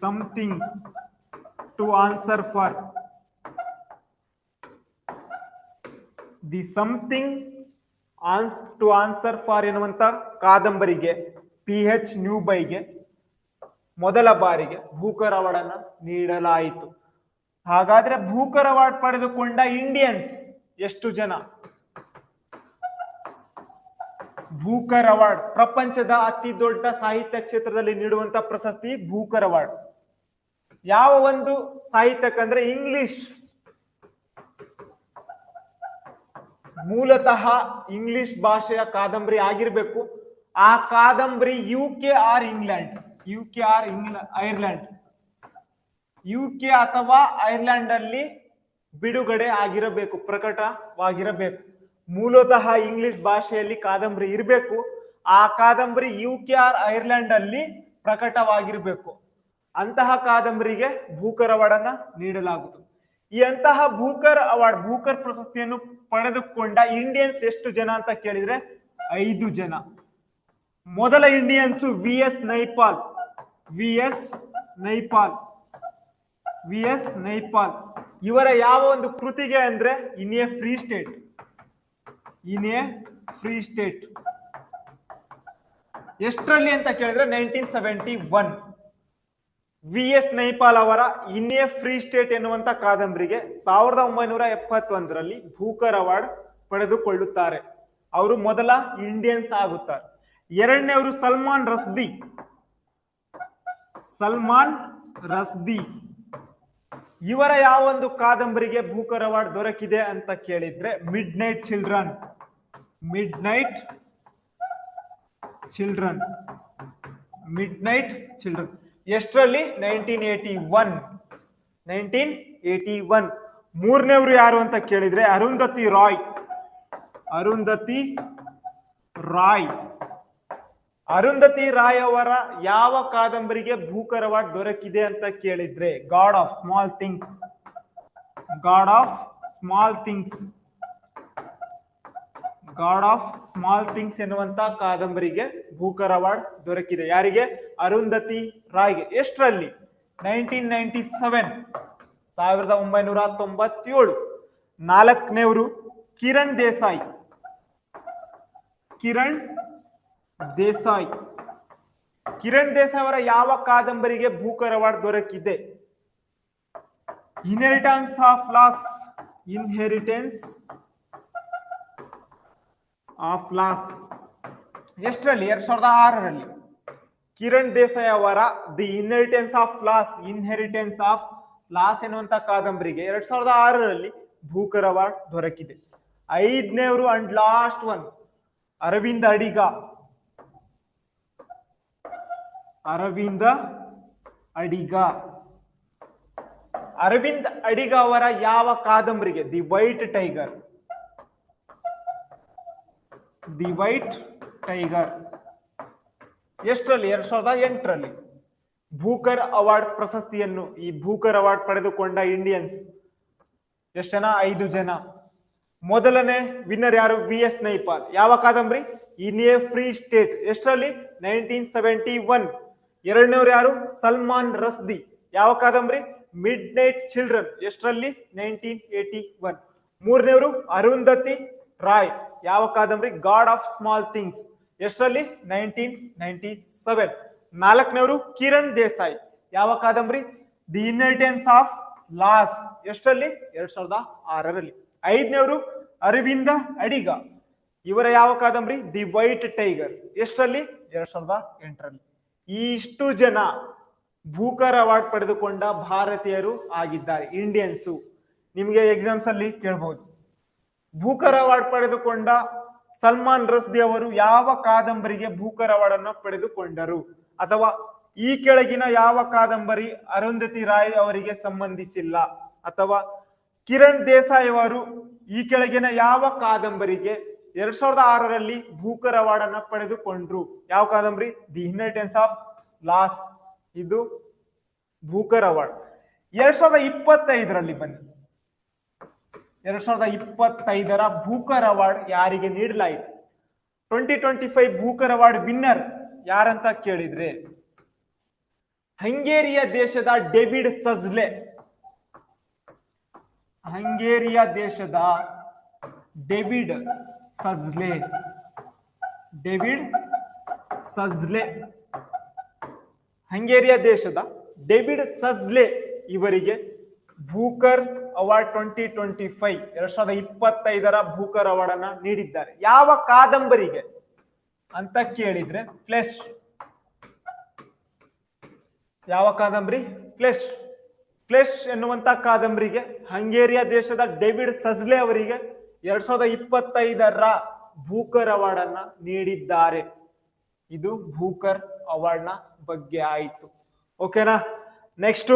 something to answer for. The something to answer for ಎನ್ನುವಂತ ಕಾದಂಬರಿಗೆ PH ನ್ಯೂಬೈಗೆ ಮೊದಲ ಬಾರಿಗೆ ಭೂಕರ್ ಅವಾರ್ಡ್ ಅನ್ನ ನೀಡಲಾಯಿತು. ಹಾಗಾದ್ರೆ ಬೂಕರ್ ಅವಾರ್ಡ್ ಪಡೆದುಕೊಂಡ ಇಂಡಿಯನ್ಸ್ ಎಷ್ಟು ಜನ? ಬೂಕರ್ ಅವಾರ್ಡ್ ಪ್ರಪಂಚದ ಅತಿ ದೊಡ್ಡ ಸಾಹಿತ್ಯ ಕ್ಷೇತ್ರದಲ್ಲಿ ನೀಡುವಂತ ಪ್ರಶಸ್ತಿ ಬೂಕರ್ ಅವಾರ್ಡ್. ಯಾವ ಒಂದು ಸಾಹಿತ್ಯಕ್ಕಂದ್ರೆ ಇಂಗ್ಲಿಷ್, ಮೂಲತಃ ಇಂಗ್ಲಿಷ್ ಭಾಷೆಯ ಕಾದಂಬರಿ ಆಗಿರ್ಬೇಕು. ಆ ಕಾದಂಬರಿ UK or England, Ireland, UK ಅಥವಾ ಐರ್ಲೆಂಡ್ ಅಲ್ಲಿ ಬಿಡುಗಡೆ ಆಗಿರಬೇಕು, ಪ್ರಕಟವಾಗಿರಬೇಕು. ಮೂಲತಃ ಇಂಗ್ಲಿಷ್ ಭಾಷೆಯಲ್ಲಿ ಕಾದಂಬರಿ ಇರಬೇಕು. ಆ ಕಾದಂಬರಿ ಯುಕೆ ಆರ್ ಐರ್ಲೆಂಡ್ ಅಲ್ಲಿ ಪ್ರಕಟವಾಗಿರಬೇಕು. ಅಂತಹ ಕಾದಂಬರಿಗೆ ಬೂಕರ್ ಅವಾರ್ಡ್ ಅನ್ನ ನೀಡಲಾಗುತ್ತದೆ. ಈ ಅಂತಹ ಬೂಕರ್ ಅವಾರ್ಡ್, ಬೂಕರ್ ಪ್ರಶಸ್ತಿಯನ್ನು ಪಡೆದುಕೊಂಡ ಇಂಡಿಯನ್ಸ್ ಎಷ್ಟು ಜನ ಅಂತ ಕೇಳಿದ್ರೆ 5 ಜನ. ಮೊದಲ ಇಂಡಿಯನ್ಸ್ ವಿ ಎಸ್ ನೈಪಾಲ್. ಇವರ ಯಾವ ಒಂದು ಕೃತಿಗೆ ಅಂದ್ರೆ ಇನ್ ಎ ಫ್ರೀ ಸ್ಟೇಟ್. ಎಷ್ಟರಲ್ಲಿ ಅಂತ ಕೇಳಿದ್ರೆ 1971. ವಿ ಎಸ್ ನೈಪಾಲ್ ಅವರ ಇನ್ ಎ ಫ್ರೀ ಸ್ಟೇಟ್ ಎನ್ನುವಂತ ಕಾದಂಬರಿಗೆ 1971ರಲ್ಲಿ ಬೂಕರ್ ಅವಾರ್ಡ್ ಪಡೆದುಕೊಳ್ಳುತ್ತಾರೆ. ಅವರು ಮೊದಲ ಇಂಡಿಯನ್ಸ್ ಆಗುತ್ತಾರೆ. ಎರಡನೇವರು ಸಲ್ಮಾನ್ ರಸ್ದಿ. ಇವರ ಯಾವ ಒಂದು ಕಾದಂಬರಿಗೆ ಬೂಕರ್ ಅವಾರ್ಡ್ ದೊರಕಿದೆ ಅಂತ ಕೇಳಿದ್ರೆ ಮಿಡ್ ನೈಟ್ ಚಿಲ್ಡ್ರನ್. ಎಷ್ಟರಲ್ಲಿ? 1981. ಮೂರನೇವರು ಯಾರು ಅಂತ ಕೇಳಿದ್ರೆ ಅರುಂಧತಿ ರಾಯ್ ಅವರ ಯಾವ ಕಾದಂಬರಿಗೆ ಬೂಕರ್ ಅವಾರ್ಡ್ ದೊರಕಿದೆ ಅಂತ ಕೇಳಿದ್ರೆ ಗಾಡ್ ಆಫ್ ಸ್ಮಾಲ್ ಥಿಂಗ್ಸ್ ಎನ್ನುವಂತ ಕಾದಂಬರಿಗೆ ಬೂಕರ್ ಅವಾರ್ಡ್ ದೊರಕಿದೆ. ಯಾರಿಗೆ? ಅರುಂಧತಿ ರಾಯ್ಗೆ. ಎಷ್ಟರಲ್ಲಿ? 1997. ನಾಲ್ಕನೇವರು ಕಿರಣ್ ದೇಸಾಯಿ ಅವರ ಯಾವ ಕಾದಂಬರಿಗೆ ಬೂಕರ್ ಅವಾರ್ಡ್ ದೊರಕಿದೆ? Inheritance of loss. ಎಷ್ಟರಲ್ಲಿ? 2006ರಲ್ಲಿ. ಕಿರಣ್ ದೇಸಾಯಿ ಅವರ ದಿ ಇನ್ಹೆರಿಟೆನ್ಸ್ ಆಫ್ ಲಾಸ್ ಎನ್ನುವಂತ ಕಾದಂಬರಿಗೆ 2006ರಲ್ಲಿ ಬೂಕರ್ ಅವಾರ್ಡ್ ದೊರಕಿದೆ. ಐದನೇವರು and last one Aravind Adiga ಅವರ ಯಾವ ಕಾದಂಬರಿಗೆ? The white tiger. ಎಷ್ಟರಲ್ಲಿ? 2008ರಲ್ಲಿ. ಬೂಕರ್ ಅವಾರ್ಡ್ ಪ್ರಶಸ್ತಿಯನ್ನು, ಈ ಬೂಕರ್ ಅವಾರ್ಡ್ ಪಡೆದುಕೊಂಡ ಇಂಡಿಯನ್ಸ್ ಎಷ್ಟು ಜನ? 5 ಜನ. ಮೊದಲನೇ ವಿನ್ನರ್ ಯಾರು? V S Naipaul. ಯಾವ ಕಾದಂಬರಿ? In a free state. ಎಷ್ಟರಲ್ಲಿ? 1971. ಎರಡನೇವರು ಯಾರು? ಸಲ್ಮಾನ್ ರಸ್ದಿ. ಯಾವ ಕಾದಂಬರಿ? Midnight children. ಎಷ್ಟರಲ್ಲಿ? 1981. ಮೂರನೇವರು ಅರುಂಧತಿ ರಾಯ್. ಯಾವ ಕಾದಂಬರಿ? God of small things. ಎಷ್ಟರಲ್ಲಿ? 1997. ನಾಲ್ಕನೇವರು ಕಿರಣ್ ದೇಸಾಯಿ. ಯಾವ ಕಾದಂಬರಿ? The inheritance of loss. ಎಷ್ಟರಲ್ಲಿ? 2006ರಲ್ಲಿ. ಐದನೇವರು ಅರವಿಂದ ಅಡಿಗ. ಇವರ ಯಾವ ಕಾದಂಬರಿ? The white tiger. ಎಷ್ಟರಲ್ಲಿ? 2008ರಲ್ಲಿ. ಇಷ್ಟು ಜನ ಬೂಕರ್ ಅವಾರ್ಡ್ ಪಡೆದುಕೊಂಡ ಭಾರತೀಯರು ಆಗಿದ್ದಾರೆ, ಇಂಡಿಯನ್ಸು. ನಿಮಗೆ ಎಕ್ಸಾಮ್ಸ್ ಅಲ್ಲಿ ಕೇಳಬಹುದು, ಬೂಕರ್ ಅವಾರ್ಡ್ ಪಡೆದುಕೊಂಡ ಸಲ್ಮಾನ್ ರಸ್ದಿ ಅವರು ಯಾವ ಕಾದಂಬರಿಗೆ ಬೂಕರ್ ಅವಾರ್ಡ್ ಅನ್ನು ಪಡೆದುಕೊಂಡರು, ಅಥವಾ ಈ ಕೆಳಗಿನ ಯಾವ ಕಾದಂಬರಿ ಅರುಂಧತಿ ರಾಯ್ ಅವರಿಗೆ ಸಂಬಂಧಿಸಿಲ್ಲ, ಅಥವಾ ಕಿರಣ್ ದೇಸಾಯಿ ಅವರು ಈ ಕೆಳಗಿನ ಯಾವ ಕಾದಂಬರಿಗೆ 2006ರಲ್ಲಿ ಬೂಕರ್ ಅವಾರ್ಡ್ ಅನ್ನ ಪಡೆದುಕೊಂಡ್ರು. ಯಾವ ಕಾದಂಬರಿ? The inheritance of loss. ಇದು ಬೂಕರ್ ಅವಾರ್ಡ್. 2025ರಲ್ಲಿ ಬನ್ನಿ, 2025ರ ಬೂಕರ್ ಅವಾರ್ಡ್ ಯಾರಿಗೆ ನೀಡಲಾಯಿತು? 2025 ಬೂಕರ್ ಅವಾರ್ಡ್ ವಿನ್ನರ್ ಯಾರಂತ ಕೇಳಿದ್ರೆ ಹಂಗೇರಿಯ ದೇಶದ ಡೇವಿಡ್ ಸಜ್ಲೆ. ಹಂಗೇರಿಯ ದೇಶದ ಡೇವಿಡ್ ಸಜ್ಲೆ. ಹಂಗೇರಿಯ ದೇಶದ ಡೇವಿಡ್ ಸಜ್ಲೆ ಇವರಿಗೆ ಭೂಕರ್ ಅವಾರ್ಡ್ 2025 2025ರ ಭೂಕರ್ ಅವಾರ್ಡ್ ಅನ್ನ ನೀಡಿದ್ದಾರೆ. ಯಾವ ಕಾದಂಬರಿಗೆ ಅಂತ ಕೇಳಿದ್ರೆ ಫ್ಲೆಶ್. ಯಾವ ಕಾದಂಬರಿ? ಫ್ಲೆಶ್. ಫ್ಲೆಶ್ ಎನ್ನುವಂತ ಕಾದಂಬರಿಗೆ ಹಂಗೇರಿಯಾ ದೇಶದ ಡೇವಿಡ್ ಸಜ್ಲೆ ಅವರಿಗೆ 2025ರ ಭೂಕರ್ ಅವಾರ್ಡ್ ಅನ್ನ ನೀಡಿದ್ದಾರೆ. ಇದು ಭೂಕರ್ ಅವಾರ್ಡ್ ನ ಬಗ್ಗೆ ಆಯಿತು. ಓಕೆನಾ? Next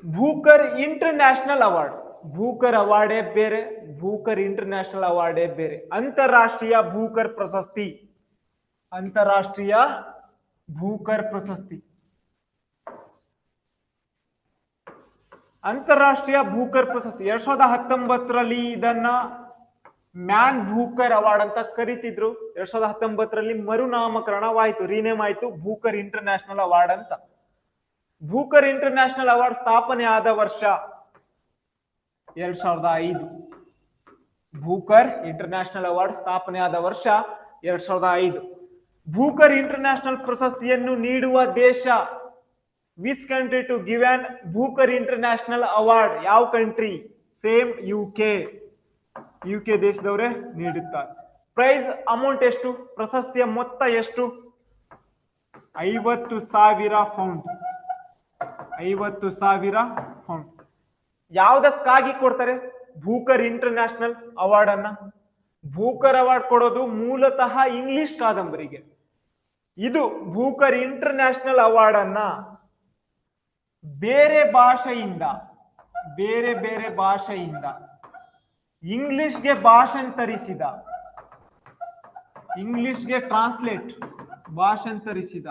Booker international award. Booker ಅವಾರ್ಡೇ ಬೇರೆ, ಭೂಕರ್ ಇಂಟರ್ನ್ಯಾಷನಲ್ ಅವಾರ್ಡೇ ಬೇರೆ. ಅಂತಾರಾಷ್ಟ್ರೀಯ ಭೂಕರ್ ಪ್ರಶಸ್ತಿ. ಅಂತಾರಾಷ್ಟ್ರೀಯ ಭೂಕರ್ ಪ್ರಶಸ್ತಿ. ಅಂತಾರಾಷ್ಟ್ರೀಯ ಭೂಕರ್ ಪ್ರಶಸ್ತಿ 2019ರಲ್ಲಿ ಇದನ್ನ ಮ್ಯಾನ್ ಭೂಕರ್ ಅವಾರ್ಡ್ ಅಂತ ಕರಿತಿದ್ರು. 2019ರಲ್ಲಿ ಮರುನಾಮಕರಣವಾಯಿತು, ರೀನೇಮ್ ಆಯ್ತು ಭೂಕರ್ ಇಂಟರ್ನ್ಯಾಷನಲ್ ಅವಾರ್ಡ್ ಅಂತ. ಭೂಕರ್ ಇಂಟರ್ನ್ಯಾಷನಲ್ ಅವಾರ್ಡ್ ಸ್ಥಾಪನೆ ಆದ ವರ್ಷ 2005. ಭೂಕರ್ ಇಂಟರ್ನ್ಯಾಷನಲ್ ಅವಾರ್ಡ್ ಸ್ಥಾಪನೆ ಆದ ವರ್ಷ 2005. ಭೂಕರ್ ಇಂಟರ್ನ್ಯಾಷನಲ್ ಪ್ರಶಸ್ತಿಯನ್ನು ನೀಡುವ ದೇಶ, which country to give on Booker international award? ಯಾವ ಕಂಟ್ರಿ? Same UK. ಯುಕೆ ದೇಶದವರೇ ನೀಡುತ್ತಾರೆ. ಪ್ರೈಸ್ ಅಮೌಂಟ್ ಎಷ್ಟು? ಪ್ರಶಸ್ತಿಯ ಮೊತ್ತ ಎಷ್ಟು? 50,000 ಪೌಂಡ್. 50,000 ಪೌಂಡ್. ಯಾವುದಕ್ಕಾಗಿ ಕೊಡ್ತಾರೆ ಭೂಕರ್ ಇಂಟರ್ನ್ಯಾಷನಲ್ ಅವಾರ್ಡ್ ಅನ್ನ? ಭೂಕರ್ ಅವಾರ್ಡ್ ಕೊಡೋದು ಮೂಲತಃ ಇಂಗ್ಲಿಷ್ ಕಾದಂಬರಿಗೆ. ಇದು ಭೂಕರ್ ಇಂಟರ್ನ್ಯಾಷನಲ್ ಅವಾರ್ಡ್ ಅನ್ನ ಬೇರೆ ಭಾಷೆಯಿಂದ, ಬೇರೆ ಬೇರೆ ಭಾಷೆಯಿಂದ ಇಂಗ್ಲಿಷ್ಗೆ ಭಾಷಾಂತರಿಸಿದ, ಇಂಗ್ಲಿಷ್ಗೆ ಟ್ರಾನ್ಸ್ಲೇಟ್ ಭಾಷಾಂತರಿಸಿದ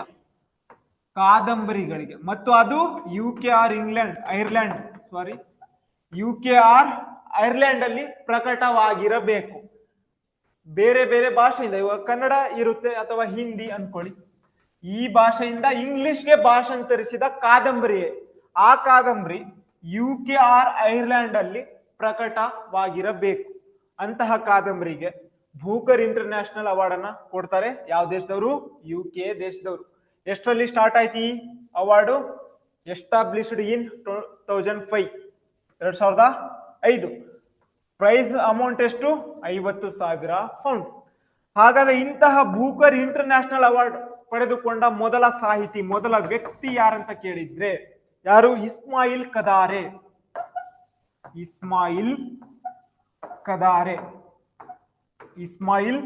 ಕಾದಂಬರಿಗಳಿಗೆ, ಮತ್ತು ಅದು ಯುಕೆ ಆರ್ ಐರ್ಲೆಂಡ್ ಅಲ್ಲಿ ಪ್ರಕಟವಾಗಿರಬೇಕು. ಬೇರೆ ಬೇರೆ ಭಾಷೆಯಿಂದ, ಇವಾಗ ಕನ್ನಡ ಇರುತ್ತೆ ಅಥವಾ ಹಿಂದಿ ಅನ್ಕೊಳ್ಳಿ, ಈ ಭಾಷೆಯಿಂದ ಇಂಗ್ಲಿಷ್ಗೆ ಭಾಷಾಂತರಿಸಿದ ಕಾದಂಬರಿ, ಆ ಕಾದಂಬರಿ ಯುಕೆ ಆರ್ ಐರ್ಲೆಂಡ್ ಅಲ್ಲಿ ಪ್ರಕಟವಾಗಿರಬೇಕು. ಅಂತಹ ಕಾದಂಬರಿಗೆ ಭೂಕರ್ ಇಂಟರ್ನ್ಯಾಷನಲ್ ಅವಾರ್ಡ್ ಅನ್ನ ಕೊಡ್ತಾರೆ. ಯಾವ ದೇಶದವರು? ಯುಕೆ ದೇಶದವರು. ಎಷ್ಟರಲ್ಲಿ ಸ್ಟಾರ್ಟ್ ಆಯ್ತು ಈ award? Established in 2005. 2005. Prize amount ಎಷ್ಟು? 50,000 ಪೌಂಡ್. ಹಾಗಾದ್ರೆ ಇಂತಹ ಭೂಕರ್ ಇಂಟರ್ನ್ಯಾಷನಲ್ ಅವಾರ್ಡ್ ಪಡೆದುಕೊಂಡ ಮೊದಲ ಸಾಹಿತಿ, ಮೊದಲ ವ್ಯಕ್ತಿ ಯಾರಂತ ಕೇಳಿದ್ರೆ ಯಾರು? ಇಸ್ಮಾಯಿಲ್ ಕದಾರೆ. ಇಸ್ಮಾಯಿಲ್ ಕದಾರೆ. ಇಸ್ಮಾಯಿಲ್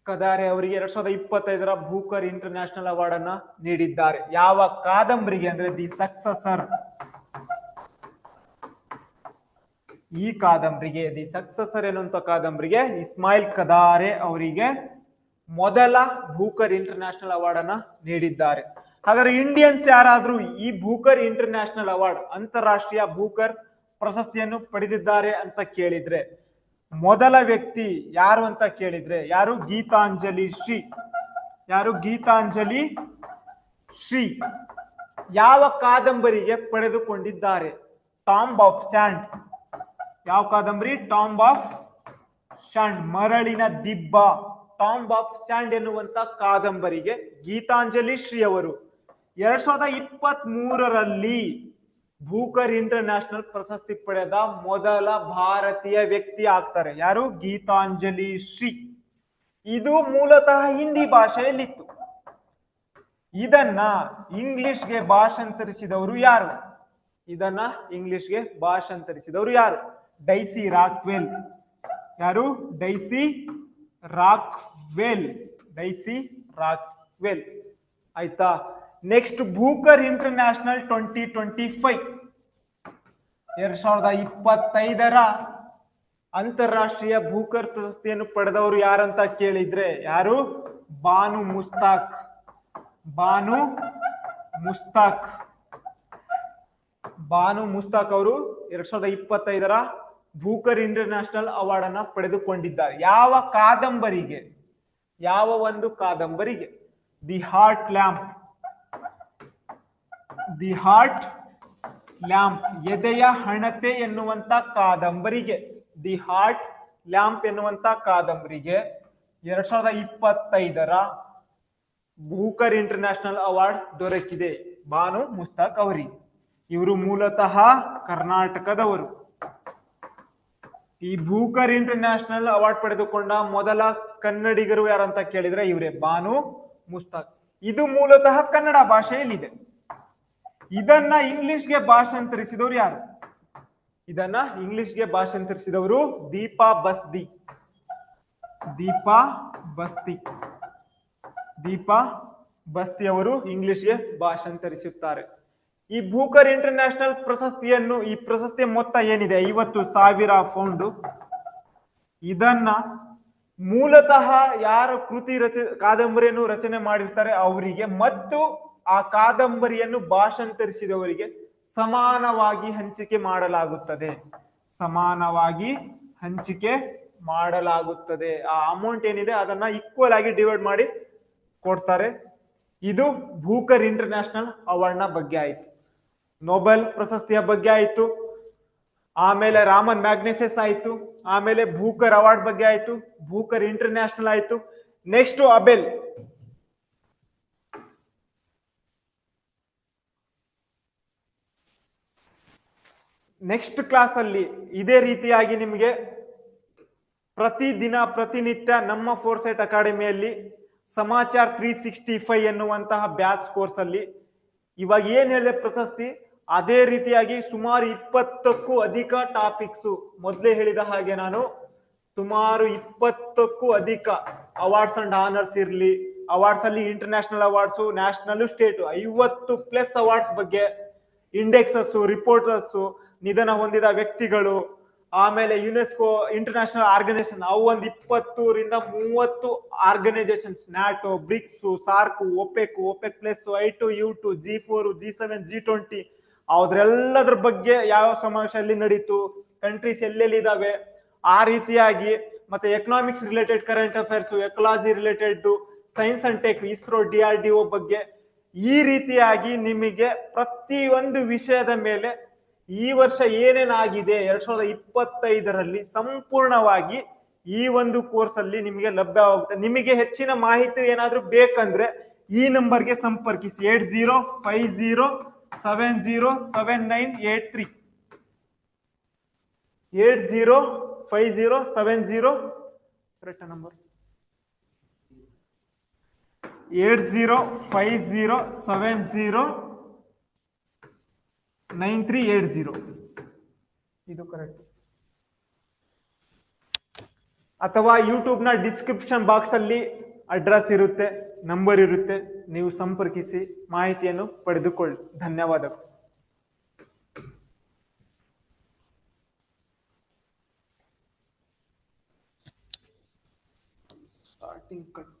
ಕದಾರೆ ಅವರಿಗೆ 2025ರ ಭೂಕರ್ ಇಂಟರ್ನ್ಯಾಷನಲ್ ಅವಾರ್ಡ್ ಅನ್ನ ನೀಡಿದ್ದಾರೆ. ಯಾವ ಕಾದಂಬರಿಗೆ ಅಂದ್ರೆ ದಿ ಸಕ್ಸಸರ್. ಈ ಕಾದಂಬರಿಗೆ, ದಿ ಸಕ್ಸಸರ್ ಎನ್ನುವಂತ ಕಾದಂಬರಿಗೆ ಇಸ್ಮಾಯಿಲ್ ಕದಾರೆ ಅವರಿಗೆ ಮೊದಲ ಭೂಕರ್ ಇಂಟರ್ನ್ಯಾಷನಲ್ ಅವಾರ್ಡ್ ಅನ್ನ ನೀಡಿದ್ದಾರೆ. ಹಾಗಾದ್ರೆ ಇಂಡಿಯನ್ಸ್ ಯಾರಾದ್ರೂ ಈ ಭೂಕರ್ ಇಂಟರ್ನ್ಯಾಷನಲ್ ಅವಾರ್ಡ್, ಅಂತಾರಾಷ್ಟ್ರೀಯ ಭೂಕರ್ ಪ್ರಶಸ್ತಿಯನ್ನು ಪಡೆದಿದ್ದಾರೆ ಅಂತ ಕೇಳಿದ್ರೆ ಮೊದಲ ವ್ಯಕ್ತಿ ಯಾರು ಅಂತ ಕೇಳಿದ್ರೆ ಯಾರು? ಗೀತಾಂಜಲಿ ಶ್ರೀ. ಯಾರು? ಗೀತಾಂಜಲಿ ಶ್ರೀ. ಯಾವ ಕಾದಂಬರಿಗೆ ಪಡೆದುಕೊಂಡಿದ್ದಾರೆ? Tomb of and. ಯಾವ ಕಾದಂಬರಿ? ಟಾಂಬ್ ಆಫ್ ಸ್ಯಾಂಡ್, ಮರಳಿನ ದಿಬ್ಬ. ಟಾಂಬ್ ಆಫ್ ಸ್ಯಾಂಡ್ ಎನ್ನುವಂತ ಕಾದಂಬರಿಗೆ ಗೀತಾಂಜಲಿ ಶ್ರೀ ಅವರು 2023ರಲ್ಲಿ ಭೂಕರ್ ಇಂಟರ್ನ್ಯಾಷನಲ್ ಪ್ರಶಸ್ತಿ ಪಡೆದ ಮೊದಲ ಭಾರತೀಯ ವ್ಯಕ್ತಿ ಆಗ್ತಾರೆ. ಯಾರು? ಗೀತಾಂಜಲಿ ಶ್ರೀ. ಇದು ಮೂಲತಃ ಹಿಂದಿ ಭಾಷೆಯಲ್ಲಿತ್ತು. ಇದನ್ನ ಇಂಗ್ಲಿಷ್ಗೆ ಭಾಷಾಂತರಿಸಿದವರು ಯಾರು? ಇದನ್ನ ಇಂಗ್ಲಿಷ್ಗೆ ಭಾಷಾಂತರಿಸಿದವರು ಯಾರು? Daisy Rockwell. ಯಾರು? Daisy Rockwell. Daisy Rockwell. ಆಯ್ತಾ? ನೆಕ್ಸ್ಟ್ ಭೂಕರ್ ಇಂಟರ್ನ್ಯಾಷನಲ್ 2025 2025ರ ಅಂತಾರಾಷ್ಟ್ರೀಯ ಭೂಕರ್ ಪ್ರಶಸ್ತಿಯನ್ನು ಪಡೆದವರು ಯಾರಂತ ಕೇಳಿದ್ರೆ ಯಾರು? ಬಾನು ಮುಸ್ತಾಕ್. ಬಾನು ಮುಸ್ತಾಕ್. ಬಾನು ಮುಸ್ತಾಕ್ ಅವರು 2025ರ ಭೂಕರ್ ಇಂಟರ್ನ್ಯಾಷನಲ್ ಅವಾರ್ಡ್ ಅನ್ನ ಪಡೆದುಕೊಂಡಿದ್ದಾರೆ. ಯಾವ ಕಾದಂಬರಿಗೆ? ಯಾವ ಒಂದು ಕಾದಂಬರಿಗೆ? The heart lamp. The heart lamp, ಎದೆಯ ಹಣತೆ ಎನ್ನುವಂತ ಕಾದಂಬರಿಗೆ, ದಿ ಹಾರ್ಟ್ ಲ್ಯಾಂಪ್ ಎನ್ನುವಂತ ಕಾದಂಬರಿಗೆ 2025ರ ಭೂಕರ್ ಇಂಟರ್ನ್ಯಾಷನಲ್ ಅವಾರ್ಡ್ ದೊರಕಿದೆ ಬಾನು ಮುಸ್ತಾಕ್ ಅವರಿಗೆ. ಇವರು ಮೂಲತಃ ಕರ್ನಾಟಕದವರು. ಈ ಬೂಕರ್ ಇಂಟರ್ನ್ಯಾಷನಲ್ ಅವಾರ್ಡ್ ಪಡೆದುಕೊಂಡ ಮೊದಲ ಕನ್ನಡಿಗರು ಯಾರಂತ ಕೇಳಿದ್ರೆ ಇವರೇ, ಬಾನು ಮುಸ್ತಾಕ್. ಇದು ಮೂಲತಃ ಕನ್ನಡ ಭಾಷೆಯಲ್ಲಿದೆ. ಇದನ್ನ ಇಂಗ್ಲಿಷ್ಗೆ ಭಾಷಾಂತರಿಸಿದವರು ಯಾರು? ಇದನ್ನ ಇಂಗ್ಲಿಷ್ಗೆ ಭಾಷಾಂತರಿಸಿದವರು ದೀಪಾ ಬಸ್ದಿ. ದೀಪಾ ಬಸ್ತಿ. ದೀಪಾ ಬಸ್ತಿ ಅವರು ಇಂಗ್ಲಿಷ್ಗೆ ಭಾಷಾಂತರಿಸುತ್ತಾರೆ. ಈ ಬೂಕರ್ ಇಂಟರ್ನ್ಯಾಷನಲ್ ಪ್ರಶಸ್ತಿಯನ್ನು, ಈ ಪ್ರಶಸ್ತಿಯ ಮೊತ್ತ ಏನಿದೆ 50,000 ಪೌಂಡ್. ಇದನ್ನ ಮೂಲತಃ ಯಾರು ಕೃತಿ ಕಾದಂಬರಿಯನ್ನು ರಚನೆ ಮಾಡಿರ್ತಾರೆ ಅವರಿಗೆ ಮತ್ತು ಆ ಕಾದಂಬರಿಯನ್ನು ಭಾಷಾಂತರಿಸಿದವರಿಗೆ ಸಮಾನವಾಗಿ ಹಂಚಿಕೆ ಮಾಡಲಾಗುತ್ತದೆ. ಸಮಾನವಾಗಿ ಹಂಚಿಕೆ ಮಾಡಲಾಗುತ್ತದೆ. ಆ ಅಮೌಂಟ್ ಏನಿದೆ ಅದನ್ನ ಈಕ್ವಲ್ ಆಗಿ ಡಿವೈಡ್ ಮಾಡಿ ಕೊಡ್ತಾರೆ. ಇದು ಬೂಕರ್ ಇಂಟರ್ನ್ಯಾಷನಲ್ ಅವಾರ್ಡ್ ನ ಬಗ್ಗೆ ಆಯ್ತು. ನೊಬೆಲ್ ಪ್ರಶಸ್ತಿಯ ಬಗ್ಗೆ ಆಯ್ತು, ಆಮೇಲೆ ರಾಮನ್ ಮ್ಯಾಗ್ನೆಸಸ್ ಆಯ್ತು, ಆಮೇಲೆ ಬೂಕರ್ ಅವಾರ್ಡ್ ಬಗ್ಗೆ ಆಯ್ತು, ಬೂಕರ್ ಇಂಟರ್ನ್ಯಾಷನಲ್ ಆಯ್ತು. Next Abel. ನೆಕ್ಸ್ಟ್ ಕ್ಲಾಸ್ ಅಲ್ಲಿ ಇದೇ ರೀತಿಯಾಗಿ ನಿಮಗೆ ಪ್ರತಿದಿನ ಪ್ರತಿನಿತ್ಯ ನಮ್ಮ ಫೋರ್ಸೈಟ್ ಅಕಾಡೆಮಿಯಲ್ಲಿ ಸಮಾಚಾರ 365 ಎನ್ನುವಂತಹ ಬ್ಯಾಚ್ ಕೋರ್ಸ್ ಅಲ್ಲಿ ಇವಾಗ ಏನ್ ಹೇಳಿದೆ ಪ್ರಶಸ್ತಿ, ಅದೇ ರೀತಿಯಾಗಿ ಸುಮಾರು 20ಕ್ಕೂ ಅಧಿಕ ಟಾಪಿಕ್ಸ್. ಮೊದಲೇ ಹೇಳಿದ ಹಾಗೆ ನಾನು ಸುಮಾರು 20ಕ್ಕೂ ಅಧಿಕ ಅವಾರ್ಡ್ಸ್ ಅಂಡ್ ಆನರ್ಸ್ ಇರ್ಲಿ, ಅವಾರ್ಡ್ಸ್ ಅಲ್ಲಿ international awards, national, state, 50+ awards ಬಗ್ಗೆ, ಇಂಡೆಕ್ಸಸ್, ರಿಪೋರ್ಟರ್ಸ್, ನಿಧನ ಹೊಂದಿದ ವ್ಯಕ್ತಿಗಳು, ಆಮೇಲೆ ಯುನೆಸ್ಕೋ ಇಂಟರ್ನ್ಯಾಷನಲ್ ಆರ್ಗನೈಸೇಷನ್ ಅವು ಒಂದು 20-30 organizations, NATO, BRICS, SAARC, OPEC, OPEC+, I2, U2, G4, G7, G20 ಅದ್ರೆಲ್ಲದ್ರ ಬಗ್ಗೆ ಯಾವ ಸಮಾವೇಶದಲ್ಲಿ ನಡೀತು, ಕಂಟ್ರೀಸ್ ಎಲ್ಲೆಲ್ಲಿ ಇದಾವೆ, ಆ ರೀತಿಯಾಗಿ ಮತ್ತೆ economics related current affairs, ecology related, science and tech, ISRO, DRDO ಬಗ್ಗೆ, ಈ ರೀತಿಯಾಗಿ ನಿಮಗೆ ಪ್ರತಿಯೊಂದು ವಿಷಯದ ಮೇಲೆ ಈ ವರ್ಷ ಏನೇನಾಗಿದೆ 2025ರಲ್ಲಿ ಸಂಪೂರ್ಣವಾಗಿ ಈ ಒಂದು ಕೋರ್ಸ್ ಅಲ್ಲಿ ನಿಮಗೆ ಲಭ್ಯವಾಗುತ್ತೆ. ನಿಮಗೆ ಹೆಚ್ಚಿನ ಮಾಹಿತಿ ಏನಾದ್ರೂ ಬೇಕಂದ್ರೆ ಈ ನಂಬರ್ಗೆ ಸಂಪರ್ಕಿಸಿ 8050707983 805070 ಕರೆಕ್ಟ್ ನಂಬರ್ 8050709380 ಇದು ಕರೆಕ್ಟ್. ಅಥವಾ ಯೂಟ್ಯೂಬ್ ನ ಡಿಸ್ಕ್ರಿಪ್ಷನ್ ಬಾಕ್ಸ್ ಅಲ್ಲಿ ಅಡ್ರೆಸ್ ಇರುತ್ತೆ, ನಂಬರ್ ಇರುತ್ತೆ, ನೀವು ಸಂಪರ್ಕಿಸಿ ಮಾಹಿತಿಯನ್ನು ಪಡೆದುಕೊಳ್ಳಿ. ಧನ್ಯವಾದಗಳು. Starting cut